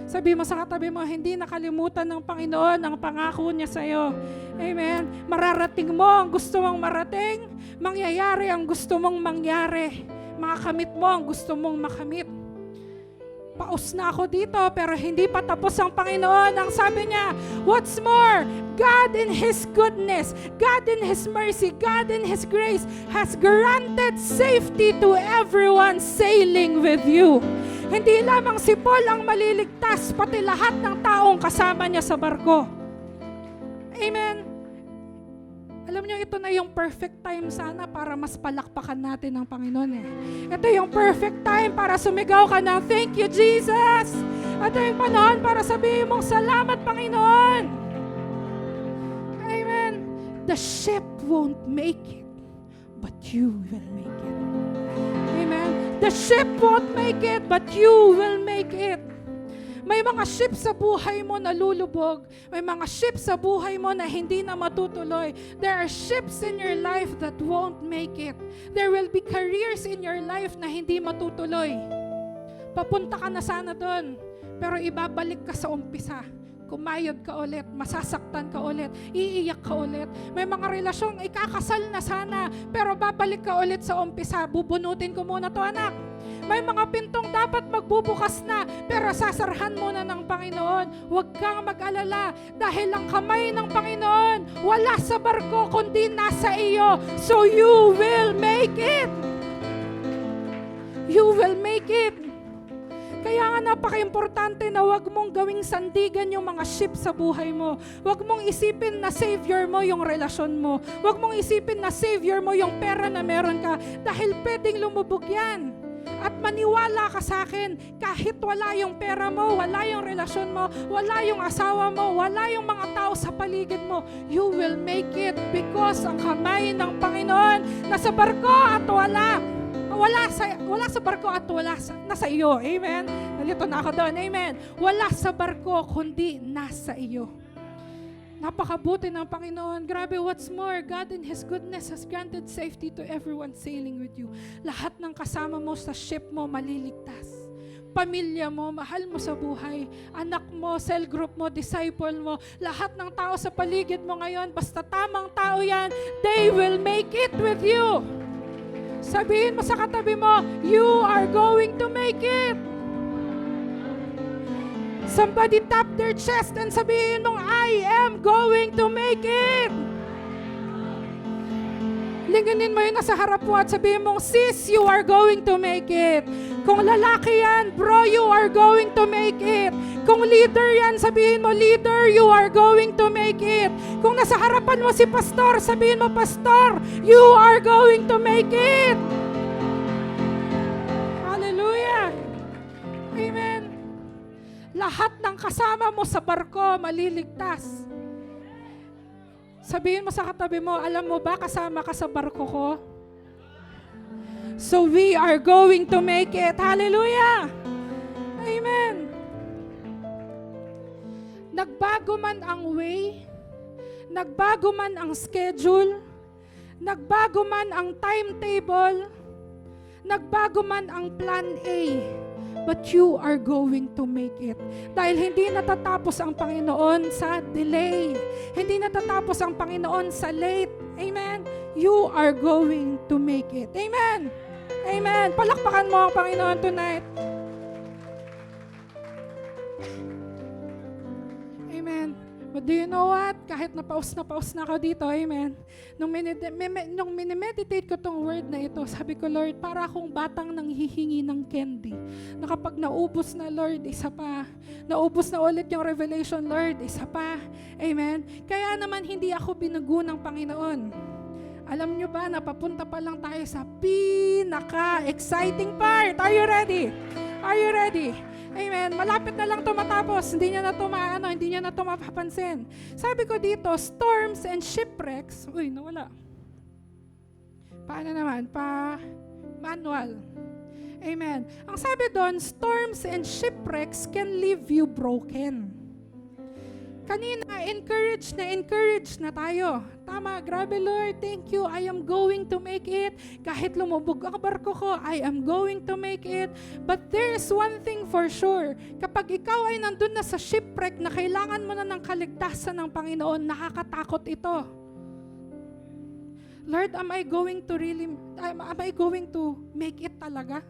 Sabi mo sa katabi mo, hindi nakalimutan ng Panginoon ang pangako niya sa iyo. Amen. Mararating mo ang gusto mong marating, mangyayari ang gusto mong mangyari, makakamit mo ang gusto mong makamit. Paus na ako dito, pero hindi pa tapos ang Panginoon. Ang sabi niya, what's more, God in His goodness, God in His mercy, God in His grace has granted safety to everyone sailing with you. Hindi lamang si Paul ang maliligtas, pati lahat ng taong kasama niya sa barko. Amen. Alam niyo, ito na yung perfect time sana para mas palakpakan natin ng Panginoon eh. Ito yung perfect time para sumigaw ka ng, thank you, Jesus! Ito yung panahon para sabihin mong, salamat, Panginoon! Amen. The ship won't make it, but you will make it. Amen. The ship won't make it, but you will make it. May mga ship sa buhay mo na lulubog. May mga ship sa buhay mo na hindi na matutuloy. There are ships in your life that won't make it. There will be careers in your life na hindi matutuloy. Papunta ka na sana doon, pero ibabalik ka sa umpisa. Kumayod ka ulit, masasaktan ka ulit, iiyak ka ulit. May mga relasyong ikakasal na sana, pero babalik ka ulit sa umpisa. Bubunutin ko muna to, anak. May mga pintong dapat magbubukas na, pero sasarhan muna ng Panginoon. Huwag kang mag-alala, dahil ang kamay ng Panginoon wala sa barko, kundi nasa iyo. So you will make it. You will make it. Kaya nga napaka-importante na huwag mong gawing sandigan yung mga ship sa buhay mo. Huwag mong isipin na savior mo yung relasyon mo. Huwag mong isipin na savior mo yung pera na meron ka. Dahil pwedeng lumubog yan. At maniwala ka sa akin, kahit wala yung pera mo, wala yung relasyon mo, wala yung asawa mo, wala yung mga tao sa paligid mo, you will make it because ang kamay ng Panginoon nasa barko at wala sa barko at nasa iyo. Amen? Nalito na ako doon. Amen? Wala sa barko, kundi nasa iyo. Napakabuti ng Panginoon. Grabe, what's more, God in His goodness has granted safety to everyone sailing with you. Lahat ng kasama mo sa ship mo maliligtas. Pamilya mo, mahal mo sa buhay, anak mo, cell group mo, disciple mo, lahat ng tao sa paligid mo ngayon, basta tamang tao yan, they will make it with you. Sabihin mo sa katabi mo, you are going to make it. Somebody tap their chest and sabihin mong, I am going to make it. Linganin mo yun nasa harap mo at sabihin mong, sis, you are going to make it. Kung lalaki yan, bro, you are going to make it. Kung leader yan, sabihin mo, leader, you are going to make it. Kung nasa harapan mo si pastor, sabihin mo, pastor, you are going to make it. Hallelujah. Amen. Lahat ng kasama mo sa barko maliligtas. Sabihin mo sa katabi mo, alam mo ba kasama ka sa barko ko? So we are going to make it. Hallelujah! Amen! Nagbago man ang way, nagbago man ang schedule, nagbago man ang timetable, nagbago man ang plan A, but you are going to make it. Dahil hindi natatapos ang Panginoon sa delay. Hindi natatapos ang Panginoon sa late. Amen? You are going to make it. Amen? Amen. Palakpakan mo ang Panginoon tonight. Amen. But do you know what? Kahit napaus na ako dito, amen. Nung minimeditate ko tong word na ito, sabi ko, Lord, para akong batang nanghihingi ng candy. Na kapag naubos na, Lord, isa pa. Naubos na ulit yung revelation, Lord, isa pa. Amen. Kaya naman hindi ako binago ng Panginoon. Alam nyo ba, napapunta pa lang tayo sa pinaka-exciting part. Are you ready? Are you ready? Amen. Malapit na lang ito matapos. Hindi niya na ito mapapansin. Sabi ko dito, storms and shipwrecks. Uy, nawala. Paano naman? Manual. Amen. Ang sabi doon, storms and shipwrecks can leave you broken. Kanina, encourage na tayo. Tama, grabe Lord, thank you. I am going to make it. Kahit lumubog ang barko ko, I am going to make it. But there's one thing for sure. Kapag ikaw ay nandun na sa shipwreck na kailangan mo na ng kaligtasan ng Panginoon, nakakatakot ito. Lord, am I going to make it talaga?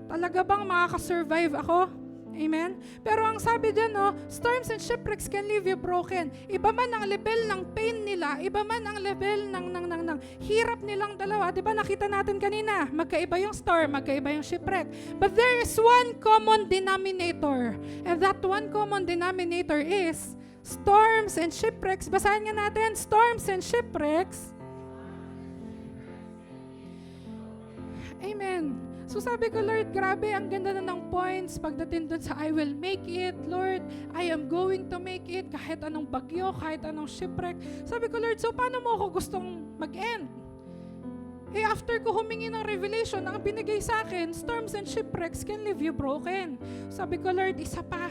Talaga bang makakasurvive ako? Amen? Pero ang sabi dyan, storms and shipwrecks can leave you broken. Iba man ang level ng pain nila, iba man ang level ng hirap nilang dalawa. Diba nakita natin kanina, magkaiba yung storm, magkaiba yung shipwreck. But there is one common denominator. And that one common denominator is storms and shipwrecks. Basahin nga natin, storms and shipwrecks. Amen. So sabi ko, Lord, grabe, ang ganda na ng points pagdating dun sa I will make it, Lord, I am going to make it, kahit anong bagyo, kahit anong shipwreck. Sabi ko, Lord, so paano mo ako gustong mag-end? After ko humingi ng revelation, ang binigay sa akin, storms and shipwrecks can leave you broken. Sabi ko, Lord, isa pa.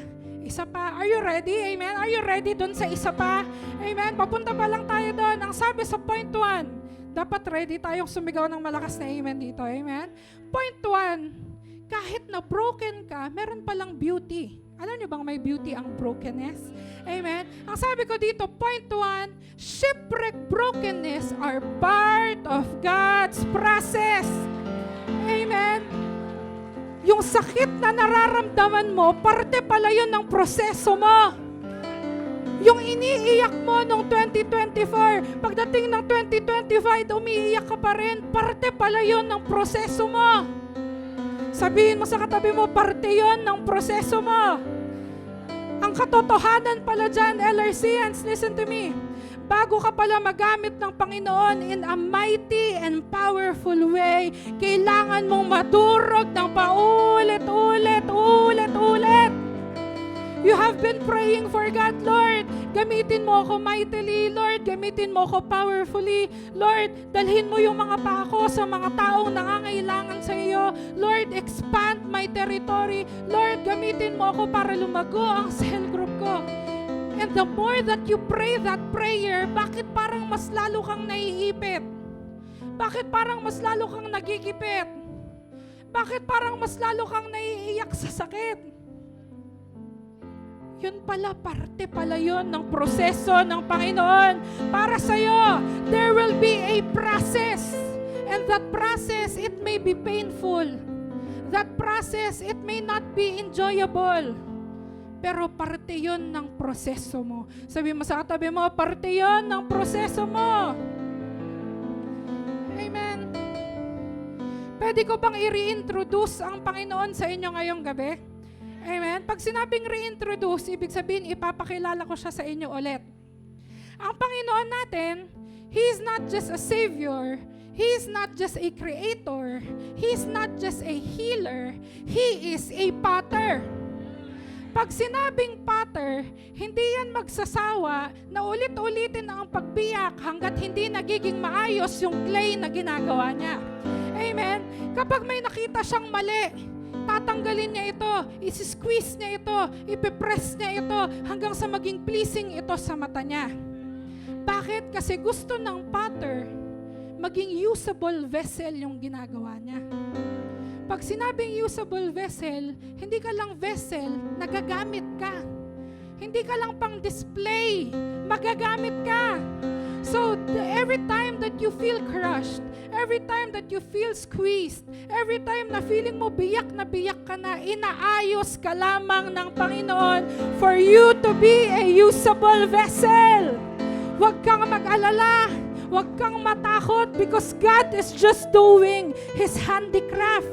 Are you ready? Amen? Are you ready dun sa isa pa? Amen? Papunta pa lang tayo dun. Ang sabi sa point 1, dapat ready tayong sumigaw ng malakas na amen dito. Amen? Point 1, kahit na broken ka, meron palang beauty. Alam niyo bang may beauty ang brokenness? Amen? Ang sabi ko dito, point 1, shipwreck brokenness are part of God's process. Amen? Yung sakit na nararamdaman mo, parte pala yun ng proseso mo. Yung iniiyak mo nung 2024, pagdating ng 2025, umiiyak ka pa rin, parte pala yun ng proseso mo. Sabihin mo sa katabi mo, parte yun ng proseso mo. Ang katotohanan pala dyan, LRCians, listen to me. Bago ka pala magamit ng Panginoon in a mighty and powerful way, kailangan mong madurog ng paulit-ulit. You have been praying for God, Lord. Gamitin mo ako mightily, Lord. Gamitin mo ako powerfully. Lord, dalhin mo yung mga pako sa mga taong nangangailangan sa iyo. Lord, expand my territory. Lord, gamitin mo ako para lumago ang cell group ko. And the more that you pray that prayer, bakit parang mas lalo kang naiipit? Bakit parang mas lalo kang nagigipit? Bakit parang mas lalo kang naiiyak sa sakit? Yun pala, parte pala yun ng proseso ng Panginoon para sa'yo. There will be a process. And that process, it may be painful. That process, it may not be enjoyable. Pero parte yun ng proseso mo. Sabi mo sa katabi mo, parte yun ng proseso mo. Amen. Pwede ko bang i-reintroduce ang Panginoon sa inyo ngayong gabi? Amen. Pag sinabing reintroduce, ibig sabihin, ipapakilala ko siya sa inyo ulit. Ang Panginoon natin, He is not just a Savior. He is not just a Creator. He is not just a healer. He is a Potter. Pag sinabing Potter, hindi yan magsasawa na ulit-ulitin ang pagbiyak hanggat hindi nagiging maayos yung clay na ginagawa niya. Amen. Kapag may nakita siyang mali, tatanggalin niya ito, isi-squeeze niya ito, ipipress niya ito hanggang sa maging pleasing ito sa mata niya. Bakit? Kasi gusto ng potter maging usable vessel yung ginagawa niya. Pag sinabing usable vessel, hindi ka lang vessel, nagagamit ka. Hindi ka lang pang display, magagamit ka. So, every time that you feel crushed, every time that you feel squeezed, every time na feeling mo biyak ka na, inaayos ka lamang ng Panginoon for you to be a usable vessel. Huwag kang mag-alala, huwag kang matakot because God is just doing His handicraft.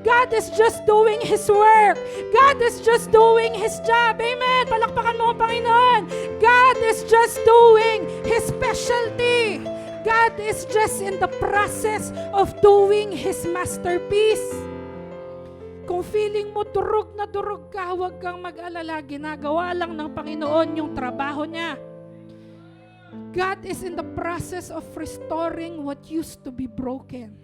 God is just doing His work. God is just doing His job. Amen. Palakpakan mo ang Panginoon. God is just doing His specialty. God is just in the process of doing His masterpiece. Kung feeling mo durog na durog ka, huwag kang mag-alala. Ginagawa lang ng Panginoon yung trabaho niya. God is in the process of restoring what used to be broken.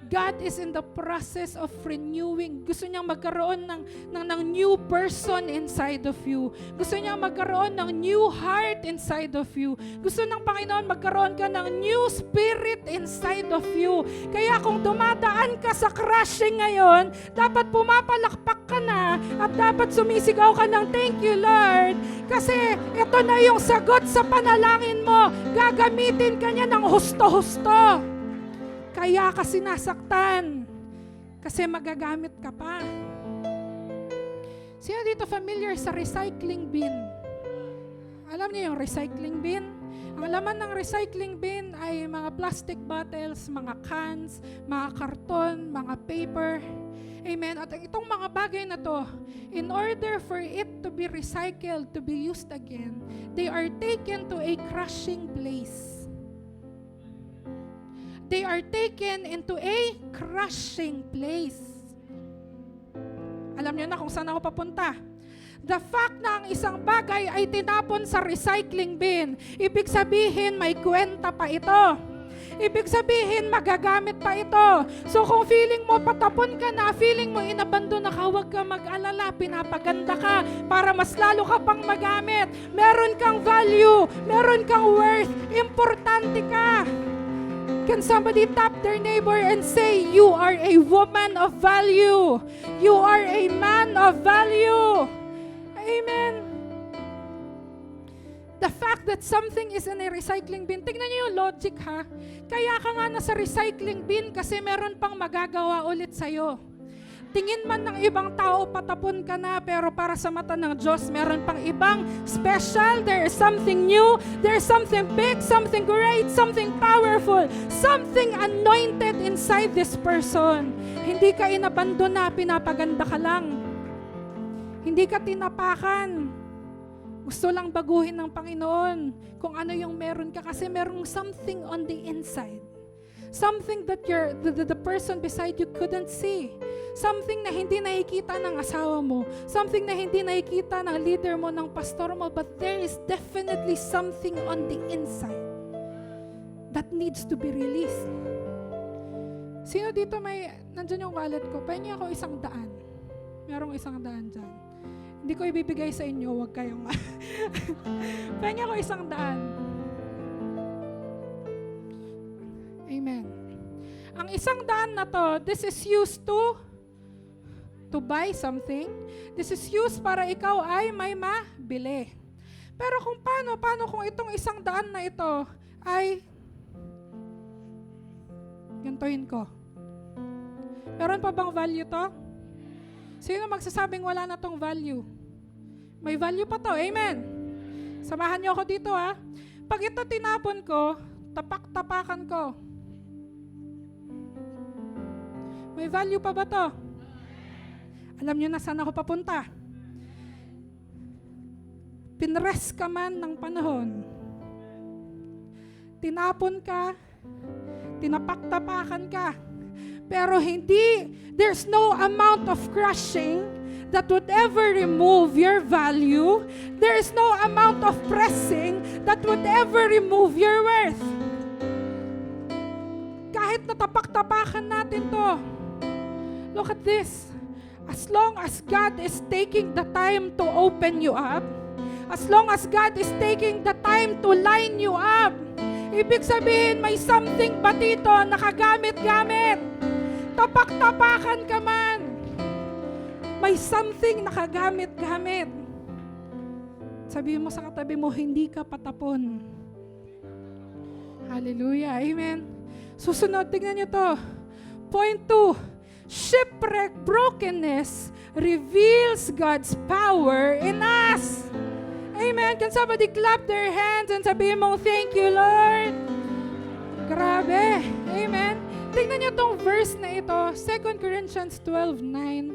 God is in the process of renewing. Gusto niyang magkaroon ng new person inside of you. Gusto niyang magkaroon ng new heart inside of you. Gusto ng Panginoon magkaroon ka ng new spirit inside of you. Kaya kung dumadaan ka sa crushing ngayon, dapat pumapalakpak ka na at dapat sumisigaw ka ng thank you, Lord. Kasi ito na yung sagot sa panalangin mo. Gagamitin ka niya ng husto-husto. Kaya ka sinasaktan. Kasi magagamit ka pa. Sino dito familiar sa recycling bin? Alam niyo yung recycling bin? Ang laman ng recycling bin ay mga plastic bottles, mga cans, mga karton, mga paper. Amen. At itong mga bagay na to, in order for it to be recycled, to be used again, they are taken to a crushing place. They are taken into a crushing place. Alam niyo na kung saan ako papunta. The fact na ang isang bagay ay tinapon sa recycling bin, ibig sabihin may kwenta pa ito. Ibig sabihin magagamit pa ito. So kung feeling mo patapon ka na, feeling mo inabandon na ka, huwag ka mag-alala, pinapaganda ka para mas lalo ka pang magamit. Meron kang value, meron kang worth, importante ka. Can somebody tap their neighbor and say, you are a woman of value. You are a man of value. Amen. The fact that something is in a recycling bin, tingnan niyo yung logic ha. Kaya ka nga nasa recycling bin kasi meron pang magagawa ulit sa'yo. Tingin man ng ibang tao, patapon ka na, pero para sa mata ng Diyos, meron pang ibang special. There is something new, there is something big, something great, something powerful, something anointed inside this person. Hindi ka inabandon na, pinapaganda ka lang. Hindi ka tinapakan. Gusto lang baguhin ng Panginoon kung ano yung meron ka kasi merong something on the inside. Something that the person beside you couldn't see. Something na hindi nakikita ng asawa mo. Something na hindi nakikita ng leader mo, ng pastor mo. But there is definitely something on the inside that needs to be released. Sino dito nandyan yung wallet ko? Pahingi ako 100. Merong 100 dyan. Hindi ko ibibigay sa inyo, huwag kayong pahingi ako 100. Amen. Ang 100 na to, this is used to buy something. This is used para ikaw ay may mabili. Pero kung paano kung itong 100 na ito ay gantuhin ko. Meron pa bang value to? Sino magsasabing wala na tong value? May value pa to. Amen. Samahan niyo ako dito ha. Pag ito tinapon ko, tapak-tapakan ko. May value pa ba to? Alam niyo na saan ako papunta. Pinrest ka man ng panahon. Tinapon ka, tinapak-tapakan ka. Pero hindi, there's no amount of crushing that would ever remove your value. There is no amount of pressing that would ever remove your worth. Kahit natapak-tapakan natin to, look at this. As long as God is taking the time to open you up, as long as God is taking the time to line you up, ibig sabihin may something ba dito nakagamit-gamit? tapak-tapakan ka man, may something nakagamit-gamit. Sabihin mo sa katabi mo, hindi ka patapon. Hallelujah. Amen. Susunod, tingnan nyo to. Point 2. Shipwreck brokenness reveals God's power in us. Amen. Can somebody clap their hands and sabihin mo, thank you, Lord. Grabe. Amen. Tingnan nyo tong verse na ito, 2 Corinthians 12:9.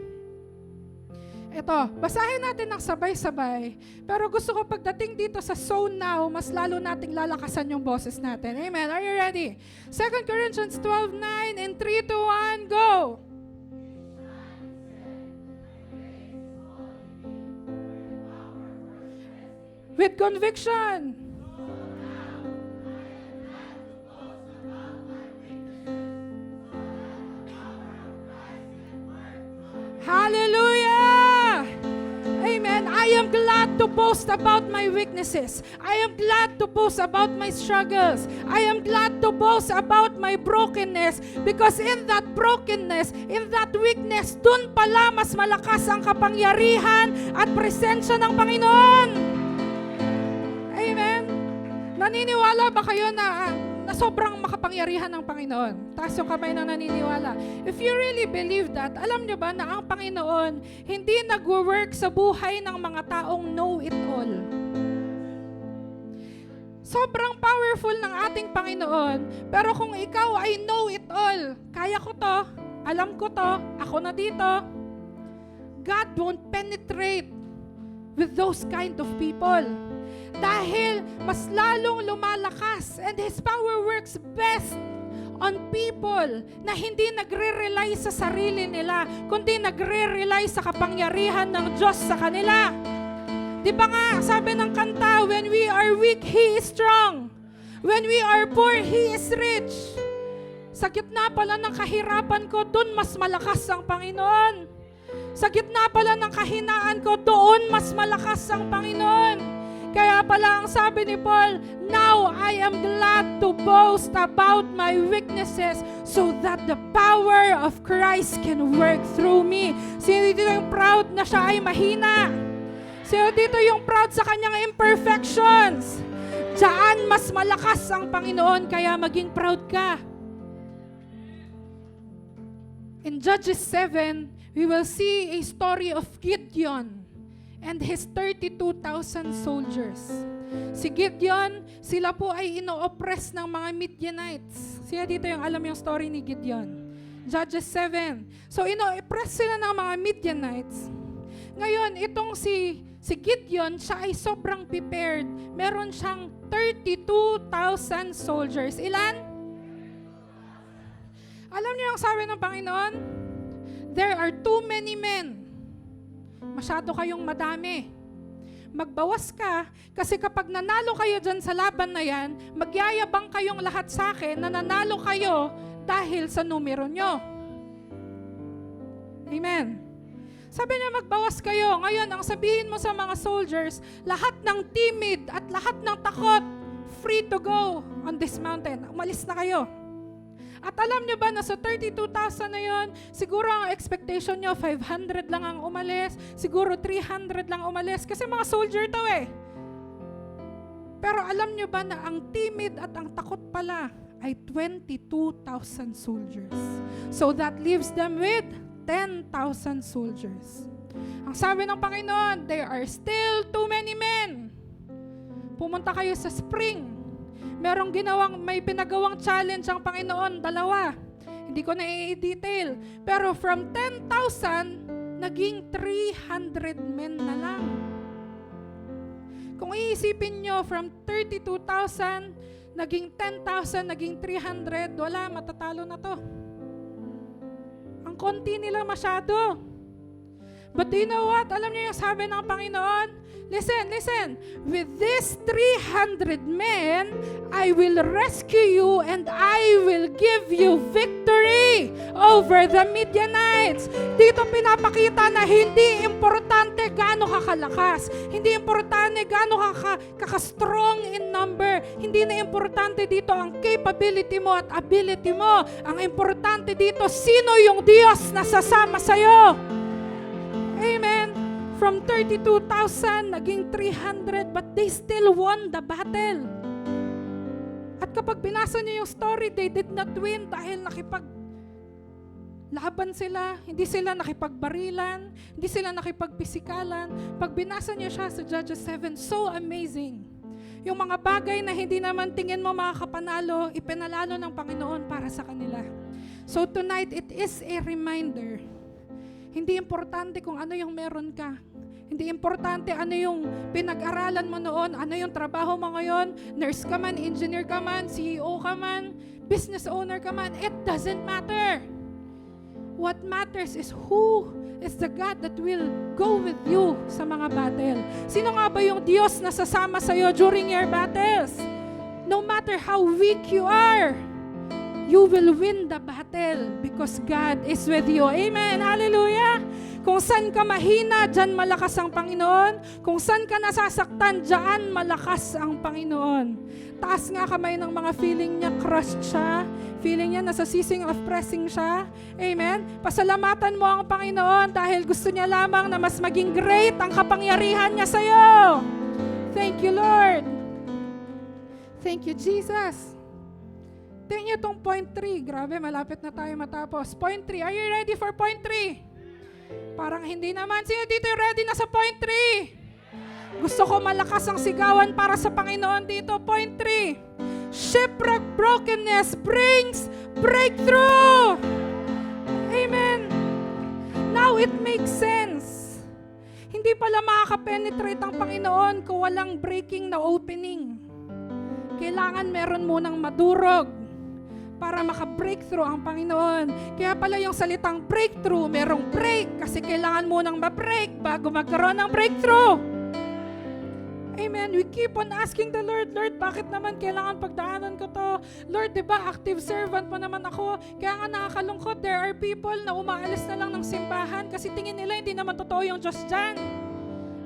Ito, basahin natin ng sabay-sabay. Pero gusto ko pagdating dito sa so now, mas lalo nating lalakasan yung boses natin. Amen. Are you ready? 2 Corinthians 12:9 in 3, 2, 1, go! With conviction. Hallelujah! Amen. I am glad to boast about my weaknesses. I am glad to boast about my struggles. I am glad to boast about my brokenness because in that brokenness, in that weakness, dun pala mas malakas ang kapangyarihan at presensya ng Panginoon. Amen. Naniniwala ba kayo na sobrang makapangyarihan ng Panginoon? Taas yung kamay na naniniwala. If you really believe that, alam nyo ba na ang Panginoon hindi nag-work sa buhay ng mga taong know-it-all. Sobrang powerful ng ating Panginoon, pero kung ikaw ay know-it-all, kaya ko to, alam ko to, ako na dito, God won't penetrate with those kind of people. Dahil mas lalong lumalakas and His power works best on people na hindi nagre-rely sa sarili nila, kundi nagre-rely sa kapangyarihan ng Diyos sa kanila. Di ba nga, sabi ng kanta, when we are weak, He is strong. When we are poor, He is rich. Sa gitna pala ng kahirapan ko, doon mas malakas ang Panginoon. Sa gitna pala ng kahinaan ko, doon mas malakas ang Panginoon. Kaya pala ang sabi ni Paul, now I am glad to boast about my weaknesses so that the power of Christ can work through me. Sino dito yung proud na siya ay mahina? Sino dito yung proud sa kanyang imperfections? Diyan mas malakas ang Panginoon, kaya maging proud ka. In Judges 7, we will see a story of Gideon and his 32,000 soldiers. Si Gideon, sila po ay ino-oppress ng mga Midianites. Siya dito yung alam yung story ni Gideon. Judges 7. So ino-oppress sila ng mga Midianites. Ngayon, itong si Gideon, siya ay sobrang prepared. Meron siyang 32,000 soldiers. Ilan? Alam niyo ang sabi ng Panginoon? There are too many men. Masyado kayong madami. Magbawas ka, kasi kapag nanalo kayo dyan sa laban na yan, magyayabang kayong lahat sa akin na nanalo kayo dahil sa numero nyo. Amen. Sabi niya, magbawas kayo. Ngayon, ang sabihin mo sa mga soldiers, lahat ng timid at lahat ng takot, free to go on this mountain. Umalis na kayo. At alam nyo ba na sa 32,000 na yon, siguro ang expectation nyo, 500 lang ang umalis, siguro 300 lang umalis, kasi mga soldier to eh. Pero alam nyo ba na ang timid at ang takot pala ay 22,000 soldiers. So that leaves them with 10,000 soldiers. Ang sabi ng Panginoon, there are still too many men. Pumunta kayo sa spring. May pinagawang challenge ang Panginoon, 2. Hindi ko na i-detail. Pero from 10,000, naging 300 men na lang. Kung iisipin nyo, from 32,000, naging 10,000, naging 300, wala, matatalo na to. Ang konti nila masyado. But do you know what? Alam niyo yung sabi ng Panginoon? Listen. With these 300 men, I will rescue you and I will give you victory over the Midianites. Dito pinapakita na hindi importante gaano ka kalakas. Hindi importante gaano ka strong in number. Hindi na importante dito ang capability mo at ability mo. Ang importante dito, sino yung Diyos na sasama sa'yo. Amen. From 32,000, naging 300, but they still won the battle. At kapag binasa niyo yung story, they did not win dahil laban sila, hindi sila nakipagbarilan, hindi sila nakipagpisikalan. Pag binasa niyo siya sa Judges 7, so amazing. Yung mga bagay na hindi naman tingin mo makakapanalo, ipinalalo ng Panginoon para sa kanila. So tonight, it is a reminder. Hindi importante kung ano yung meron ka. Hindi importante ano yung pinag-aralan mo noon, ano yung trabaho mo ngayon, nurse ka man, engineer ka man, CEO ka man, business owner ka man, it doesn't matter. What matters is who is the God that will go with you sa mga battle. Sino nga ba yung Diyos na sasama sa'yo during your battles? No matter how weak you are, you will win the battle because God is with you. Amen. Hallelujah. Kung saan ka mahina, dyan malakas ang Panginoon. Kung saan ka nasasaktan, dyan malakas ang Panginoon. Taas nga kamay ng mga feeling niya crushed siya. Feeling niya nasa season of pressing siya. Amen. Pasalamatan mo ang Panginoon dahil gusto niya lamang na mas maging great ang kapangyarihan niya sa'yo. Thank you, Lord. Thank you, Jesus. Tingnan niyo itong point 3. Grabe, malapit na tayo matapos. Point 3. Are you ready for point 3? Parang hindi naman. Sino dito ready na sa point 3? Gusto ko malakas ang sigawan para sa Panginoon dito. Point 3. Shipwreck brokenness brings breakthrough. Amen. Now it makes sense. Hindi pala makaka-penetrate ang Panginoon kung walang breaking na opening. Kailangan meron munang madurog para maka-breakthrough ang Panginoon. Kaya pala yung salitang breakthrough, merong break kasi kailangan munang ma-break bago magkaroon ng breakthrough. Amen. We keep on asking the Lord, Lord, bakit naman kailangan pagdaanan ko to? Lord, di ba, active servant mo naman ako. Kaya nga nakakalungkot, there are people na umaalis na lang ng simbahan kasi tingin nila hindi naman totoo yung Diyos dyan.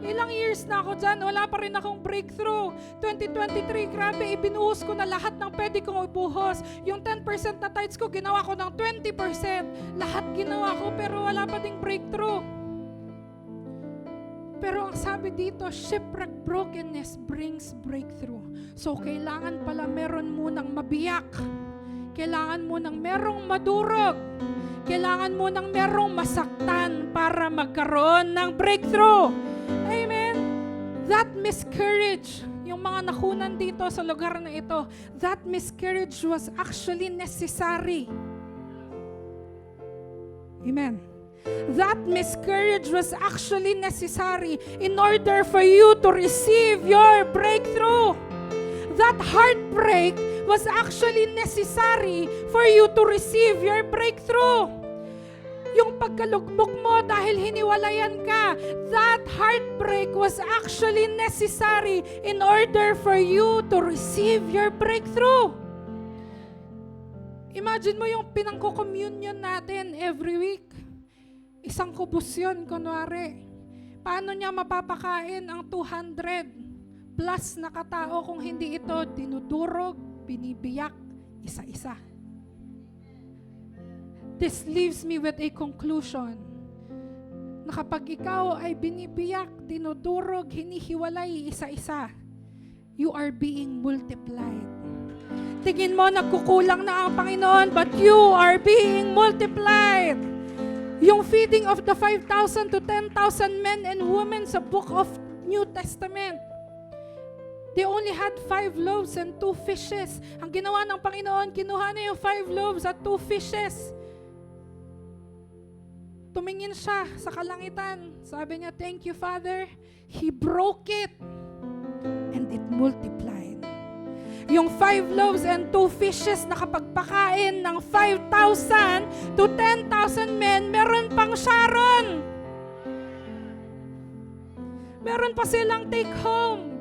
Ilang years na ako dyan, wala pa rin akong breakthrough. 2023, grabe, ibinuhos ko na lahat ng pwede kong ibuhos. Yung 10% na tithes ko, ginawa ko ng 20%. Lahat ginawa ko, pero wala pa ding breakthrough. Pero ang sabi dito, shipwreck brokenness brings breakthrough. So, kailangan pala meron munang mabiyak. Kailangan munang merong madurog. Kailangan munang merong masaktan para magkaroon ng breakthrough. Amen. That miscarriage, yung mga nakunan dito sa lugar na ito, that miscarriage was actually necessary. Amen. That miscarriage was actually necessary in order for you to receive your breakthrough. That heartbreak was actually necessary for you to receive your breakthrough. Yung pagkalugmok mo dahil hiniwalayan ka, that heartbreak was actually necessary in order for you to receive your breakthrough. Imagine mo yung pinangko-communion natin every week. Isang kubos yun, kunwari. Paano niya mapapakain ang 200 plus na katao kung hindi ito dinudurog, binibiyak, isa-isa? This leaves me with a conclusion na kapag ikaw ay binibiyak, dinudurog, hinihiwalay, isa-isa, you are being multiplied. Tingin mo, nagkukulang na ang Panginoon, but you are being multiplied. Yung feeding of the 5,000 to 10,000 men and women sa book of New Testament. They only had 5 loaves and 2 fishes. Ang ginawa ng Panginoon, kinuha na yung 5 loaves at 2 fishes. Tumingin siya sa kalangitan. Sabi niya, thank you, Father. He broke it and it multiplied. Yung 5 loaves and 2 fishes na kapagpakain ng 5,000 to 10,000 men, meron pang Sharon. Meron pa silang take home.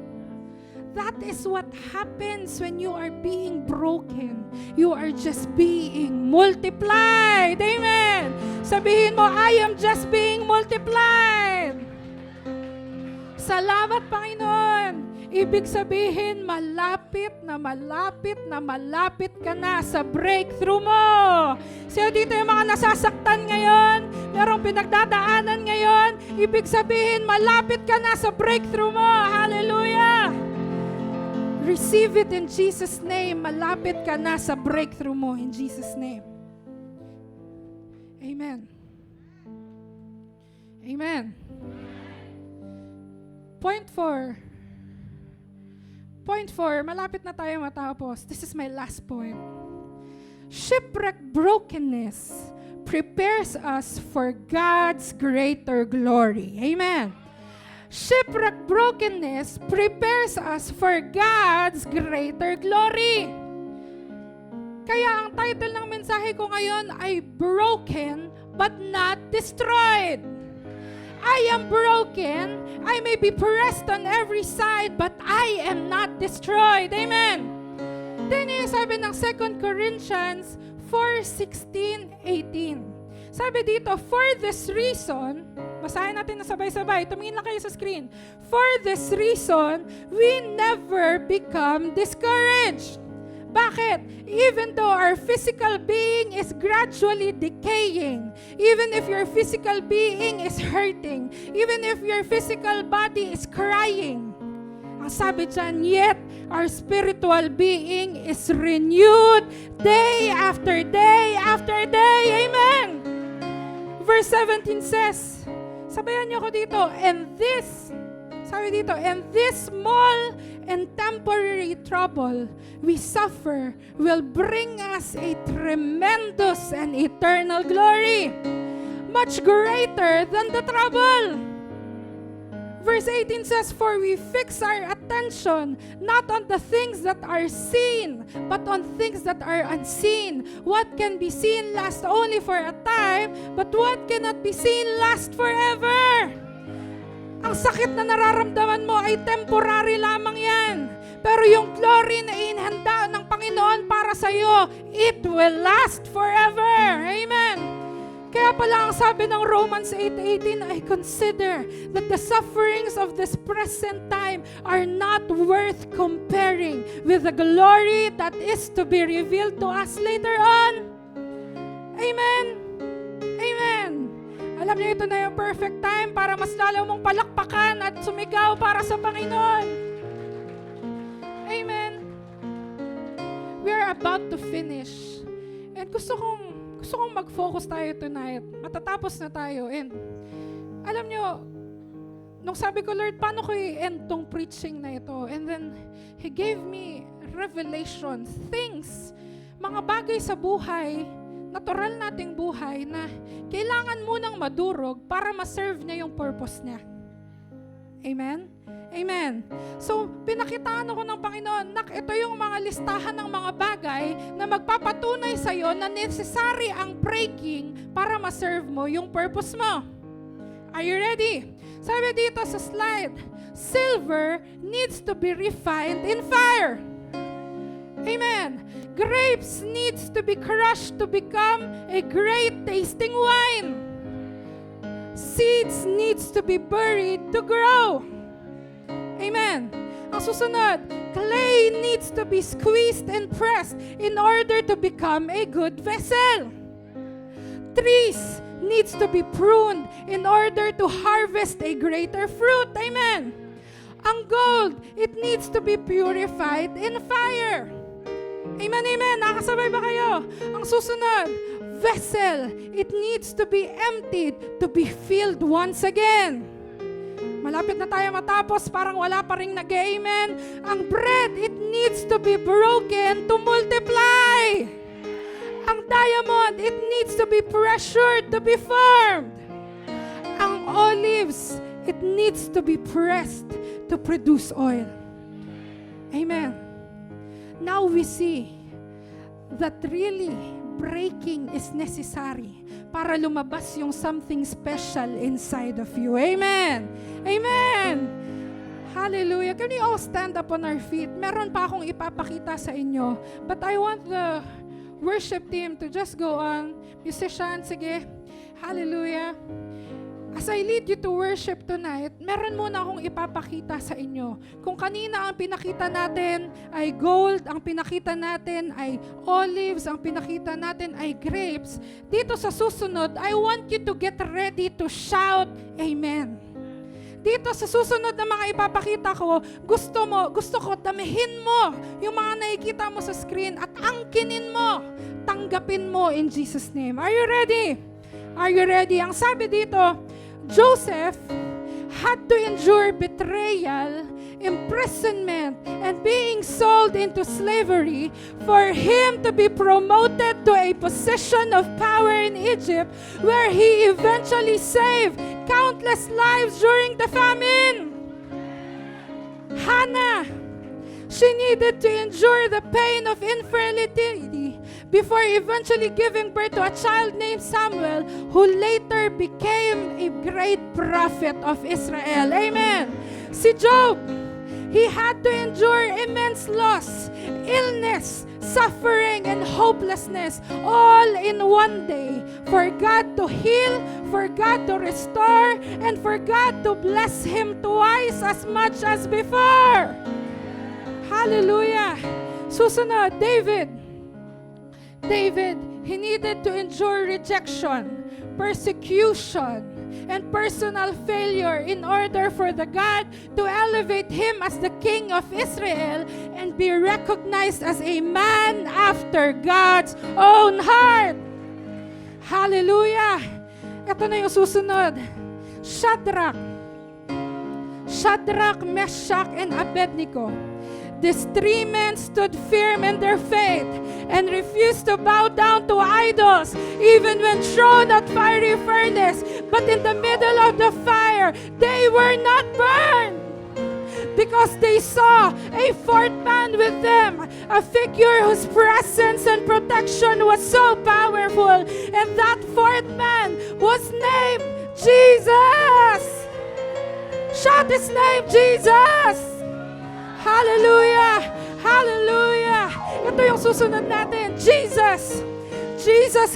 That is what happens when you are being broken. You are just being multiplied. Amen. Sabihin mo, I am just being multiplied. Salamat, Panginoon. Ibig sabihin, malapit na malapit na malapit ka na sa breakthrough mo. Sino dito yung mga nasasaktan ngayon? Merong pinagdadaanan ngayon? Ibig sabihin, malapit ka na sa breakthrough mo. Hallelujah! Receive it in Jesus' name. Malapit ka na sa breakthrough mo in Jesus' name. Amen. Amen. Point 4. Point 4, malapit na tayo matapos. This is my last point. Shipwreck brokenness prepares us for God's greater glory. Amen. Shipwreck brokenness prepares us for God's greater glory. Kaya ang title ng mensahe ko ngayon ay Broken but not Destroyed. I am broken, I may be pressed on every side, but I am not destroyed. Amen. Then yung sabi ng 2 Corinthians 4:16-18. Sabi dito, for this reason, basahin natin na sabay-sabay, tumingin lang kayo sa screen. For this reason, we never become discouraged. Bakit? Even though our physical being is gradually decaying, even if your physical being is hurting, even if your physical body is crying, ang sabi dyan, yet our spiritual being is renewed day after day after day. Amen! Verse 17 says, sabayan niyo ko dito, and this small and temporary trouble we suffer will bring us a tremendous and eternal glory, much greater than the trouble. Verse 18 says, for we fix our attention not on the things that are seen, but on things that are unseen. What can be seen lasts only for a time, but what cannot be seen lasts forever. Ang sakit na nararamdaman mo ay temporary lamang yan. Pero yung glory na inihanda ng Panginoon para sa iyo, it will last forever. Amen. Kaya pala ang sabi ng Romans 8:18, I consider that the sufferings of this present time are not worth comparing with the glory that is to be revealed to us later on. Amen. Amen. Alam niyo, ito na yung perfect time para mas lalo mong palakpakan at sumigaw para sa Panginoon. Amen. We are about to finish. And gusto kong mag-focus tayo tonight. Matatapos na tayo. And alam niyo, nung sabi ko, Lord, paano ko i-end tong preaching na ito? And then, He gave me revelations, things, mga bagay sa buhay, natural nating buhay na kailangan munang madurog para ma-serve niya yung purpose niya. Amen? Amen. So, pinakitaan ako ng Panginoon, ito yung mga listahan ng mga bagay na magpapatunay sa'yo na necessary ang breaking para ma-serve mo yung purpose mo. Are you ready? Sabi dito sa slide, silver needs to be refined in fire. Amen. Grapes needs to be crushed to become a great tasting wine. Seeds needs to be buried to grow. Amen. Ang susunod, clay needs to be squeezed and pressed in order to become a good vessel. Trees needs to be pruned in order to harvest a greater fruit. Amen. Ang gold, it needs to be purified in fire. Amen, amen. Nakasabay ba kayo? Ang susunod, vessel, it needs to be emptied to be filled once again. Malapit na tayo matapos, parang wala pa rin nag-amen. Ang bread, it needs to be broken to multiply. Ang diamond, it needs to be pressured to be formed. Ang olives, it needs to be pressed to produce oil. Amen. Now we see that really breaking is necessary para lumabas yung something special inside of you. Amen. Amen. Hallelujah. Can we all stand up on our feet? Meron pa akong ipapakita sa inyo. But I want the worship team to just go on. Musicians, sige. Hallelujah. As I lead you to worship tonight, meron muna akong ipapakita sa inyo. Kung kanina ang pinakita natin ay gold, ang pinakita natin ay olives, ang pinakita natin ay grapes, dito sa susunod, I want you to get ready to shout, Amen. Dito sa susunod na mga ipapakita ko, gusto ko damihin mo yung mga nakikita mo sa screen at angkinin mo, tanggapin mo in Jesus' name. Are you ready? Are you ready? Ang sabi dito, Joseph had to endure betrayal, imprisonment, and being sold into slavery for him to be promoted to a position of power in Egypt, where he eventually saved countless lives during the famine. Hannah, she needed to endure the pain of infertility before eventually giving birth to a child named Samuel, who later became a great prophet of Israel. Amen. Si Job, he had to endure immense loss, illness, suffering, and hopelessness all in one day for God to heal, for God to restore, and for God to bless him twice as much as before. Hallelujah. Susunod, David, he needed to endure rejection, persecution, and personal failure in order for the God to elevate him as the king of Israel and be recognized as a man after God's own heart. Hallelujah! Ito na yung susunod. Shadrach, Meshach, and Abednego. These three men stood firm in their faith and refused to bow down to idols, even when thrown at fiery furnace. But in the middle of the fire, they were not burned, because they saw a fourth man with them, a figure whose presence and protection was so powerful. And that fourth man was named Jesus. Shout his name, Jesus! Hallelujah! Hallelujah! Ito yung susunod natin. Jesus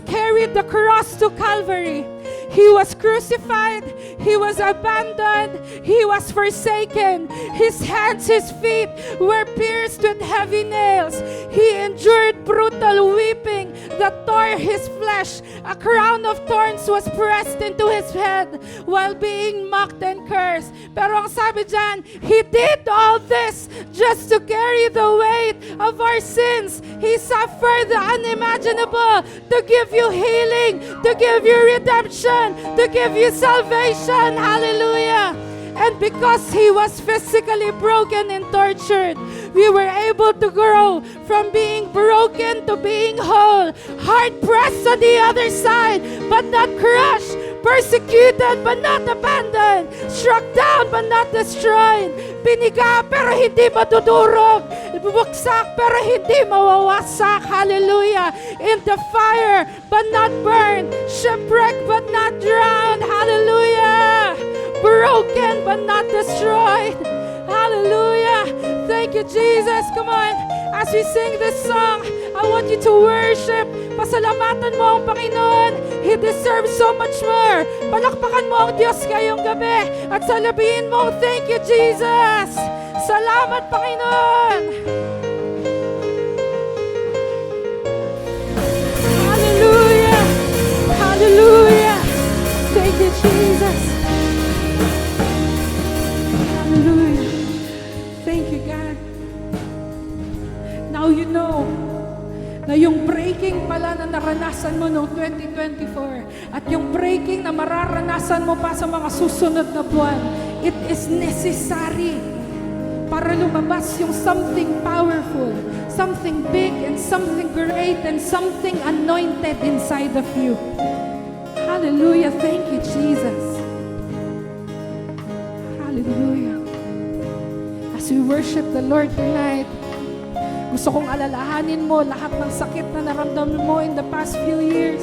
carried the cross to Calvary. He was crucified, he was abandoned, he was forsaken. His hands, his feet were pierced with heavy nails. He endured brutal whipping that tore his flesh. A crown of thorns was pressed into his head while being mocked and cursed. Pero ang sabi dyan, he did all this just to carry the weight of our sins. He suffered the unimaginable to give you healing, to give you redemption, to give you salvation. Hallelujah. And because he was physically broken and tortured, we were able to grow from being broken to being whole, hard-pressed on the other side, but not crushed, persecuted but not abandoned, struck down but not destroyed, piniga pero hindi madudurog, bubuksak pero hindi mawawasak. Hallelujah. In the fire but not burned, shipwrecked but not drowned. Hallelujah. Broken but not destroyed. Hallelujah. Thank you, Jesus. Come on. As we sing this song, I want you to worship. Pasalamatan mo ang Panginoon. He deserves so much more. Palakpakan mo ang Diyos ngayong gabi at salabihin mo, thank you, Jesus. Salamat, Panginoon. Hallelujah. Hallelujah. Thank you, Jesus. Hallelujah. Thank you, God. Now you know na yung breaking pala na naranasan mo noong 2024 at yung breaking na mararanasan mo pa sa mga susunod na buwan, it is necessary para lumabas yung something powerful, something big and something great and something anointed inside of you. Hallelujah. Thank you, Jesus. Hallelujah. As we worship the Lord tonight, gusto kong alalahanin mo lahat ng sakit na naramdaman mo in the past few years.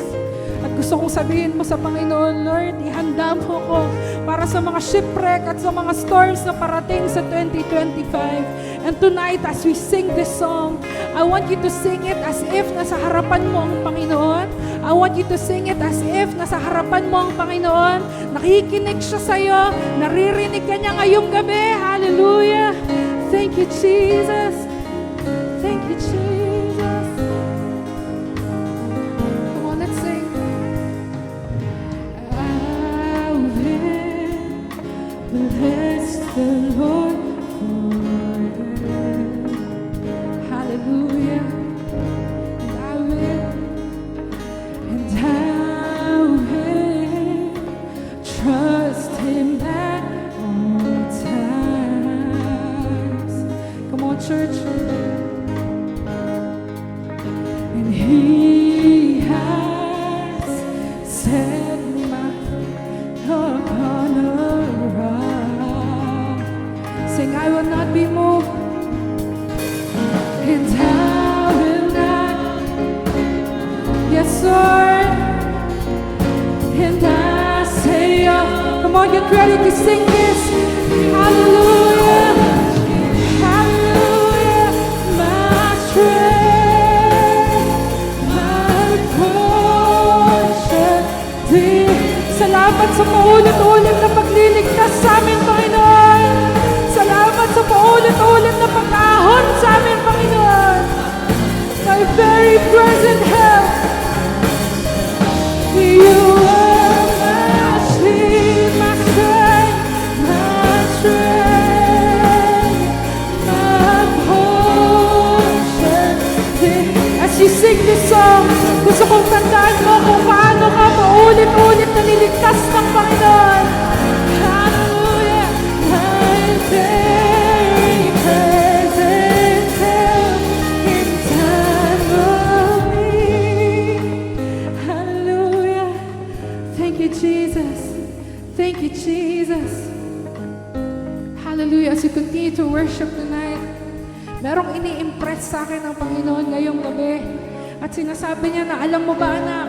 At gusto kong sabihin mo sa Panginoon, Lord, ihanda mo ko para sa mga shipwreck at sa mga storms na parating sa 2025. And tonight, as we sing this song, I want you to sing it as if nasa harapan mo ang Panginoon. I want you to sing it as if nasa harapan mo ang Panginoon. Nakikinig siya sa'yo. Naririnig ka niya ngayong gabi. Hallelujah. Thank you, Jesus. Thank you, Jesus. Come on, let's sing. I will bless the Lord forever. Hallelujah. And I will trust Him at all times. Come on, church. And He has set my upon a rock. Sing, I will not be moved. And I will not. Yes, Lord. And I say, come on, get ready to sing this. Hallelujah. Hallelujah. My strength, my portion. Salamat sa paulit-ulit na pagliligtas sa amin, Panginoon. Salamat sa paulit-ulit na pag-ahon sa amin, Panginoon. My very present help. You are my shield, my strength, my strength, my portion. As you sing this song, gusto kong tandaan mo kung paano ka paulit-ulit na niligtas ng Panginoon. Hallelujah. My very present help in time of need. Hallelujah. Thank you, Jesus. Thank you, Jesus. Hallelujah. As you continue to worship tonight, merong ini-impress sa akin ng Panginoon ngayong gabi. At sinasabi niya na, alam mo ba, anak,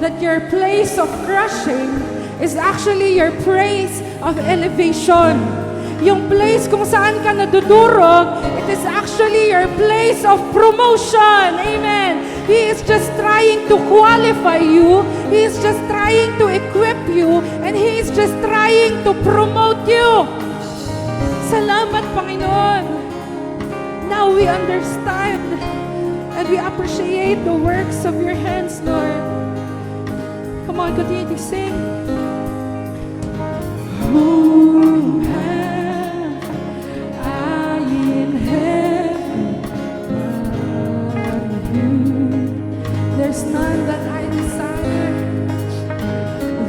that your place of crushing is actually your place of elevation. Yung place kung saan ka nadudurog, it is actually your place of promotion. Amen. He is just trying to qualify you. He is just trying to equip you. And He is just trying to promote you. Salamat, Panginoon. Now we understand and we appreciate the works of your hands, Lord. Come on, continue to sing. Who have I in heaven but you? There's none that I desire.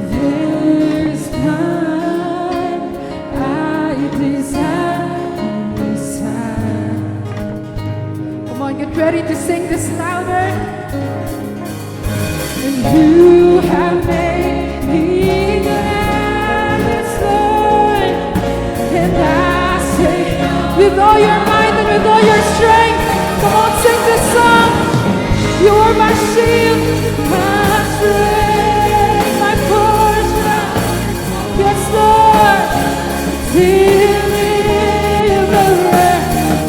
There's none I desire. Come on, get ready to sing this louder. And you have made me glad, Lord. And I say, with all your might and with all your strength, come on, sing this song. You are my shield, my strength, my portion. Yes, Lord. Deliverer,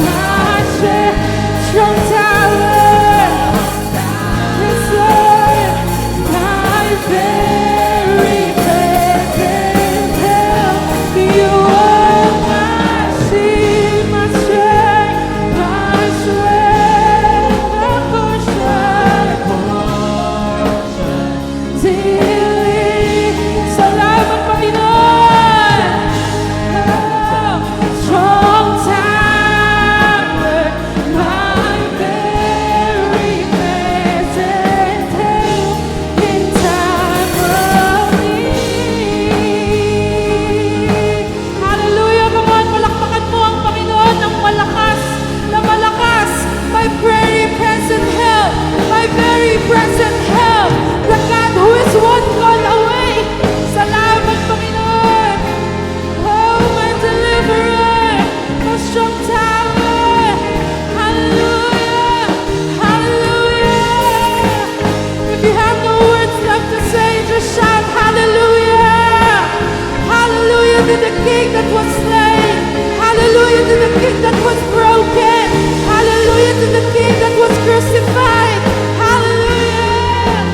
my strong tower. Yes, Lord. My very present help. You are my shield, my strength, my portion. Salamat, Panginoon. Strong tower, my very present help in time of need. Hallelujah. Come on, palakpakan mo ang Panginoon ng malakas na malakas. My very present help, my very present help. The God who is one call away. Salamat, Panginoon. Oh, my deliverer, my strong tower. Hallelujah. Hallelujah. If you have no words left to say, just shout hallelujah. Hallelujah to the King that was slain. Hallelujah to the King that was broken. Hallelujah to the King that was crucified. Hallelujah.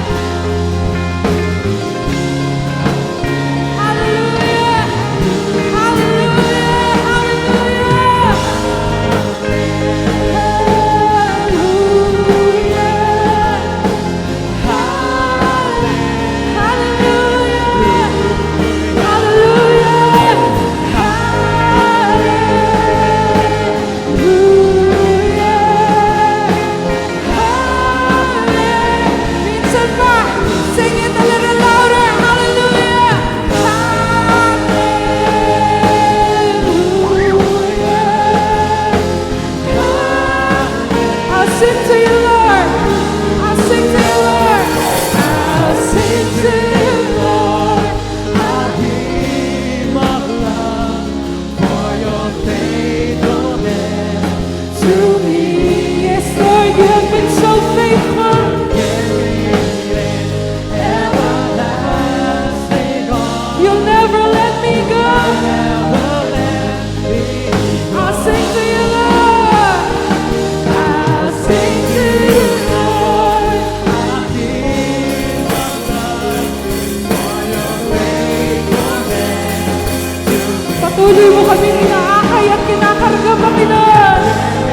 Patuloy mo kaming inaakay at kinakarga, Panginoon.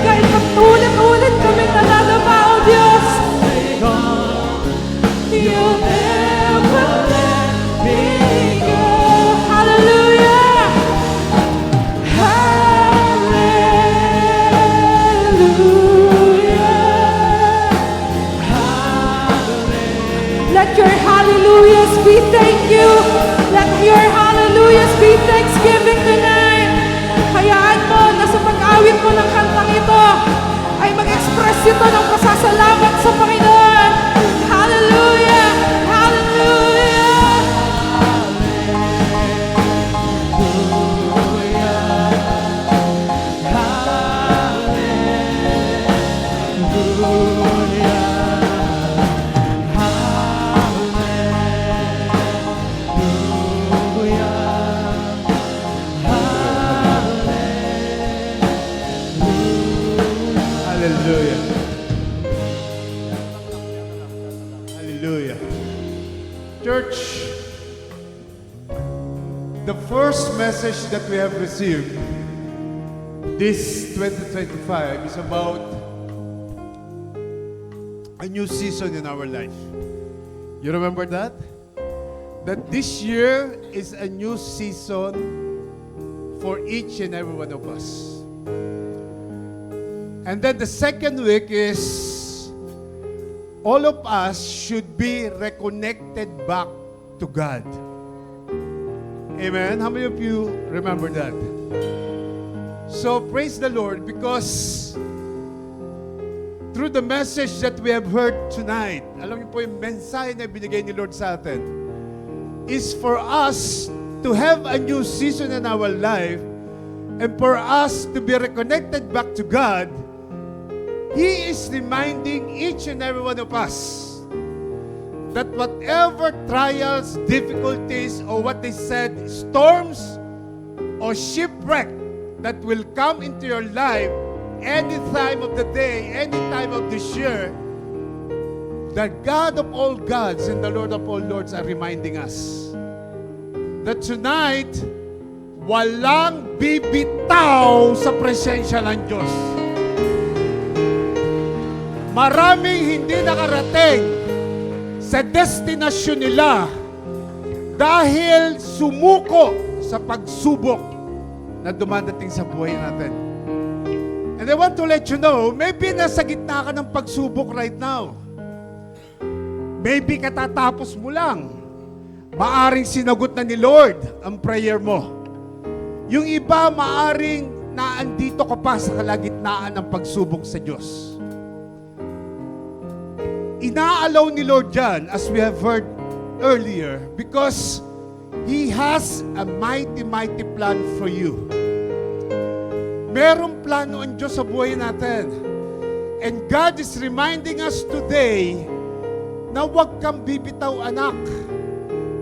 Kahit ulit-ulit kaming nananapa, O Diyos. You'll never let me go. Hallelujah! Let your hallelujahs be thank you. Let your hallelujahs be thanksgiving tonight. Hayaan mo na sa pag-awit mo ng kantang ito ay mag-express ito ng pasasalamat sa Panginoon. Hallelujah! Hallelujah! Hallelujah. Hallelujah. Church, the first message that we have received this 2025 is about a new season in our life. You remember that? That this year is a new season for each and every one of us. And then the second week is all of us should be reconnected back to God. Amen? How many of you remember that? So praise the Lord because through the message that we have heard tonight, alam niyo po yung mensahe na binigay ni Lord sa atin, is for us to have a new season in our life and for us to be reconnected back to God. He is reminding each and every one of us that whatever trials, difficulties, or what they said, storms or shipwreck that will come into your life any time of the day, any time of this year, the God of all gods and the Lord of all lords are reminding us that tonight, walang bibitaw sa presensya ng Diyos. Maraming hindi nakarating sa destinasyon nila dahil sumuko sa pagsubok na dumadating sa buhay natin. And I want to let you know, maybe nasa gitna ka ng pagsubok right now. Maybe katatapos mo lang. Maaring sinagot na ni Lord ang prayer mo. Yung iba, maaring naandito ka pa sa kalagitnaan ng pagsubok sa Diyos. Inaalaw ni Lord yan, as we have heard earlier, because He has a mighty, mighty plan for you. Merong plano ang Diyos sa buhay natin. And God is reminding us today na huwag kang bibitaw, anak.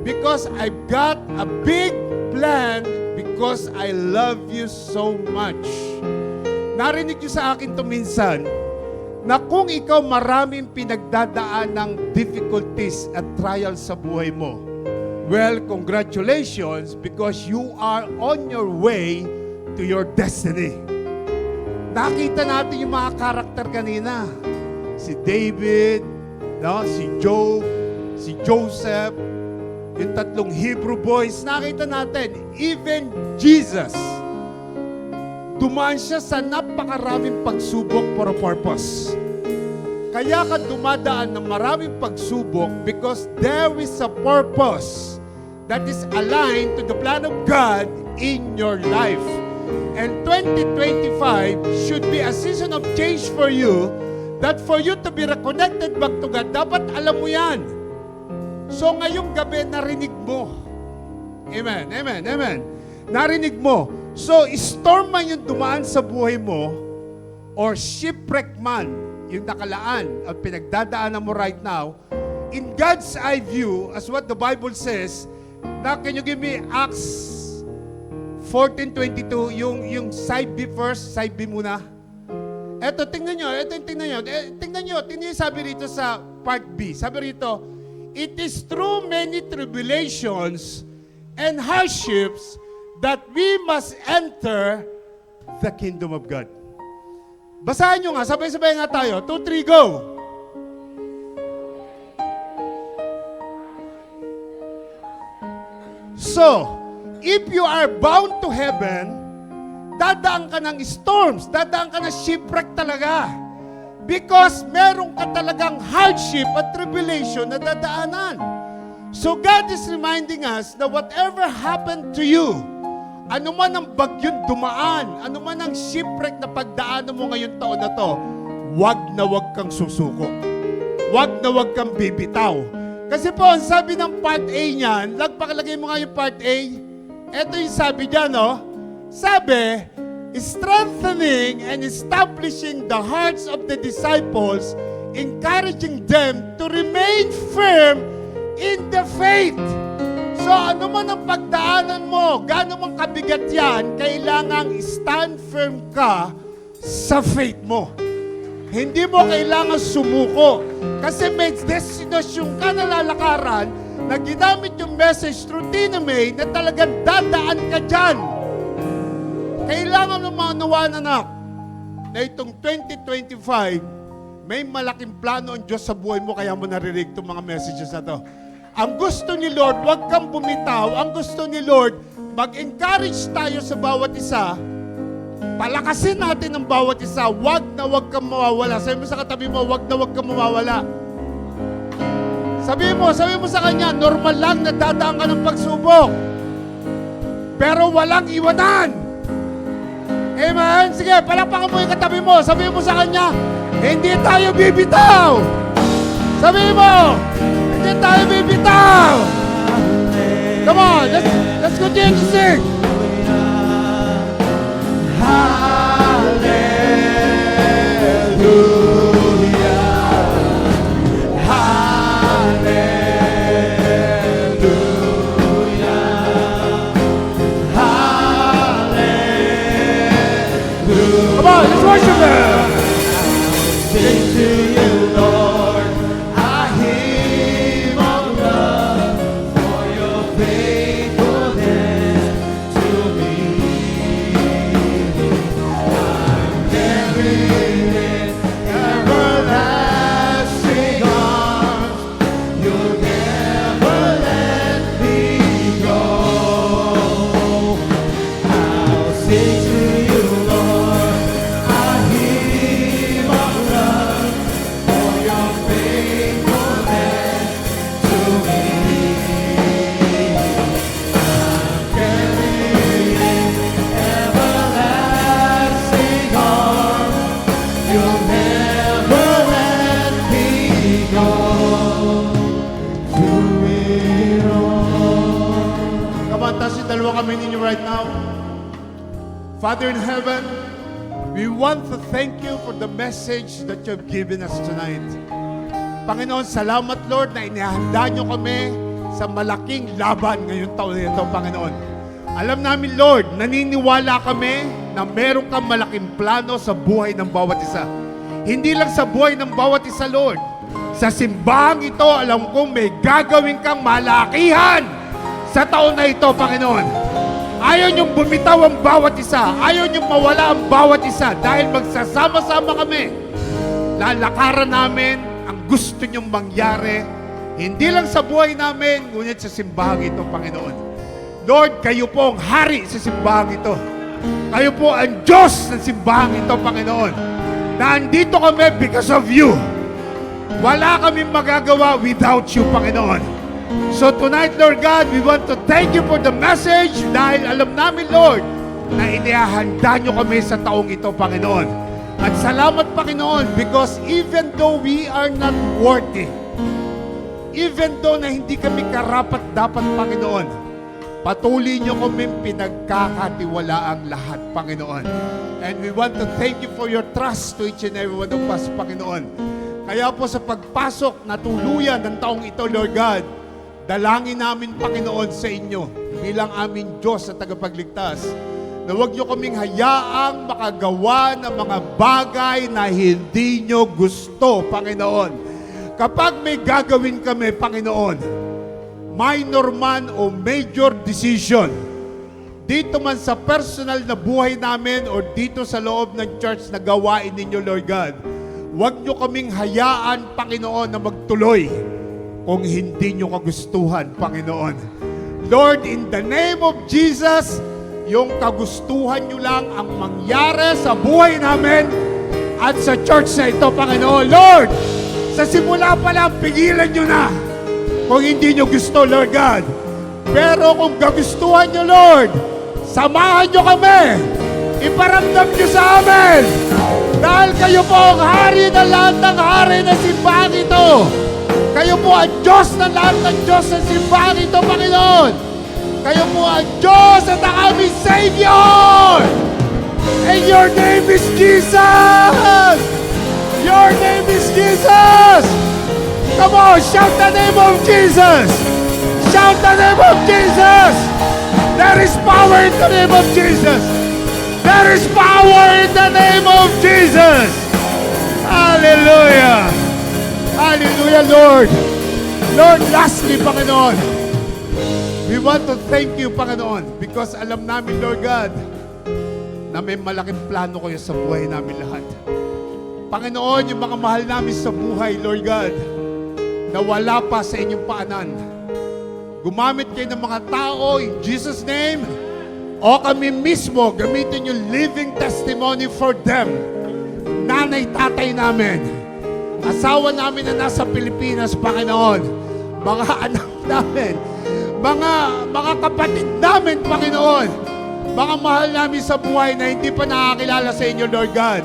Because I've got a big plan because I love you so much. Narinig niyo sa akin to minsan, na kung ikaw maraming pinagdadaan ng difficulties at trials sa buhay mo, well, congratulations because you are on your way to your destiny. Nakita natin yung mga karakter kanina. Si David, no? Si Job, si Joseph, yung tatlong Hebrew boys. Nakita natin, even Jesus, dumaan siya sa napakaraming pagsubok for a purpose. Kaya ka dumadaan ng maraming pagsubok because there is a purpose that is aligned to the plan of God in your life. And 2025 should be a season of change for you, that for you to be reconnected back to God, dapat alam mo yan. So ngayong gabi, narinig mo. Amen, amen, amen. Narinig mo. So, storm man yung dumaan sa buhay mo, or shipwreck man yung nakalaan at pinagdadaanan mo right now, in God's eye view, as what the Bible says, now can you give me Acts 14:22, yung side B first, side B muna. Eto, tingnan nyo, tingnan nyo, sabi rito sa part B, sabi rito, it is through many tribulations and hardships that we must enter the kingdom of God. Basahin nyo nga, sabay-sabay nga tayo. 2, 3, go! So, if you are bound to heaven, dadaan ka ng storms, dadaan ka ng shipwreck talaga. Because meron ka talagang hardship at tribulation na dadaanan. So God is reminding us that whatever happened to you, ano man ang bagyong dumaan, ano man ang shipwreck na pagdaanan mo ngayong taon na to, wag na wag kang susuko. Wag na wag kang bibitaw. Kasi po, ang sabi ng part A niyan, pakalagay mo nga yung part A, eto yung sabi dyan, no? Sabi, strengthening and establishing the hearts of the disciples, encouraging them to remain firm in the faith. So ano man ang pagdaanan mo, gaano man kabigat yan, kailangang stand firm ka sa faith mo. Hindi mo kailangan sumuko. Kasi may destinasyon ka na lalakaran na ginamit yung message through Tina May na talagang dadaan ka dyan. Kailangan ng mga nawan, anak, na itong 2025, may malaking plano ang Diyos sa buhay mo, kaya mo naririnig itong mga messages na to. Ang gusto ni Lord, huwag kang bumitaw. Ang gusto ni Lord, mag-encourage tayo sa bawat isa. Palakasin natin ang bawat isa. Huwag na huwag kang mawawala. Sabi mo sa katabi mo, huwag na huwag kang mawawala. Sabi mo sa kanya, normal lang na dadaan ka ng pagsubok. Pero walang iwanan. Amen? Sige, palakpakan mo yung katabi mo. Sabi mo sa kanya, hindi tayo bibitaw. Sabi mo, hindi tayo bibitaw. Come on, let's continue to sing. Come on, let's worship Him. Sing to you, Lord, a hymn of love for your faithfulness to me. I'm carried in everlasting arms. You'll never let me go. I'll sing to you, Lord, a hymn of love for your faithfulness to me. I'm carried in everlasting arms. You'll never let me go. Through it all. Come on, taas yung dalawa kami ninyo right now. Father in heaven, we want to thank you for the message that you have given us tonight. Panginoon, salamat Lord na inihanda nyo kami sa malaking laban ngayong taon na ito, Panginoon. Alam namin Lord, naniniwala kami na meron kang malaking plano sa buhay ng bawat isa. Hindi lang sa buhay ng bawat isa, Lord. Sa simbahang ito, alam kong may gagawin kang malakihan sa taon na ito, Panginoon. Ayaw niyong bumitaw ang bawat isa. Ayaw niyong mawala ang bawat isa. Dahil magsasama-sama kami. Lalakaran namin ang gusto niyong mangyari. Hindi lang sa buhay namin, ngunit sa simbahang ito, Panginoon. Lord, kayo po ang hari sa simbahang ito. Kayo po ang Diyos ng simbahang ito, Panginoon. Nandito kami because of you. Wala kaming magagawa without you, Panginoon. So tonight, Lord God, we want to thank you for the message dahil alam namin, Lord, na inihahanda nyo kami sa taong ito, Panginoon. At salamat, Panginoon, because even though we are not worthy, even though na hindi kami karapat-dapat, Panginoon, patuloy nyo kami pinagkakatiwalaang lahat, Panginoon. And we want to thank you for your trust to each and every one of us, Panginoon. Kaya po sa pagpasok na tuluyan ng taong ito, Lord God, dalangin namin, Panginoon, sa inyo bilang aming Diyos at tagapagligtas na huwag nyo kaming hayaang makagawa ng mga bagay na hindi nyo gusto, Panginoon. Kapag may gagawin kami, Panginoon, minor man o major decision, dito man sa personal na buhay namin o dito sa loob ng church na gawain ninyo, Lord God, huwag nyo kaming hayaan, Panginoon, na magtuloy kung hindi nyo kagustuhan, Panginoon. Lord, in the name of Jesus, yung kagustuhan nyo lang ang mangyari sa buhay namin at sa church na ito, Panginoon. Lord, sa simula pa lang, pigilan nyo na kung hindi nyo gusto, Lord God. Pero kung kagustuhan nyo, Lord, samahan nyo kami. Iparamdam nyo sa amin. Dahil kayo po ang hari ng lahat ng hari ng simbahan ito. Kayo po ang Diyos ng lahat ng Diyos ng simbahan ito, Panginoon. Kayo po ang Diyos at ang aming Savior. And your name is Jesus. Your name is Jesus. Come on, shout the name of Jesus. Shout the name of Jesus. There is power in the name of Jesus. There is power in the name of Jesus. Hallelujah. Hallelujah, Lord. Lord, lastly, Panginoon, we want to thank you, Panginoon, because alam namin, Lord God, na may malaking plano kayo sa buhay namin lahat. Panginoon, yung mga mahal namin sa buhay, Lord God, na wala pa sa inyong paanan, gumamit kayo ng mga tao in Jesus' name, o kami mismo, gamitin yung living testimony for them. Nanay, tatay namin, asawa namin na nasa Pilipinas, Panginoon, mga anak namin, mga kapatid namin, Panginoon, mga mahal namin sa buhay na hindi pa nakakilala sa inyo, Lord God.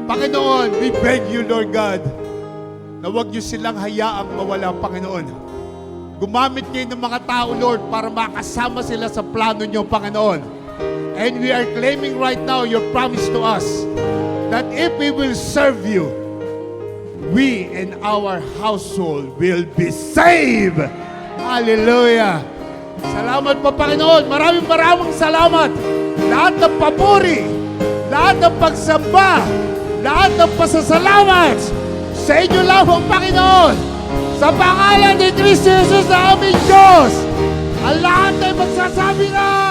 Panginoon, we beg you, Lord God, na huwag niyo silang hayaang mawala, Panginoon. Gumamit kayo ng mga tao, Lord, para makasama sila sa plano niyo, Panginoon. And we are claiming right now your promise to us that if we will serve you, we and our household will be saved. Hallelujah. Salamat po, Panginoon. Maraming salamat. Lahat ng papuri, lahat ng pagsamba, lahat ng pasasalamat sa inyo lamang, Panginoon. Sa pangalan ni Kristo Jesus na aming Diyos, ang lahat ay magsasabi na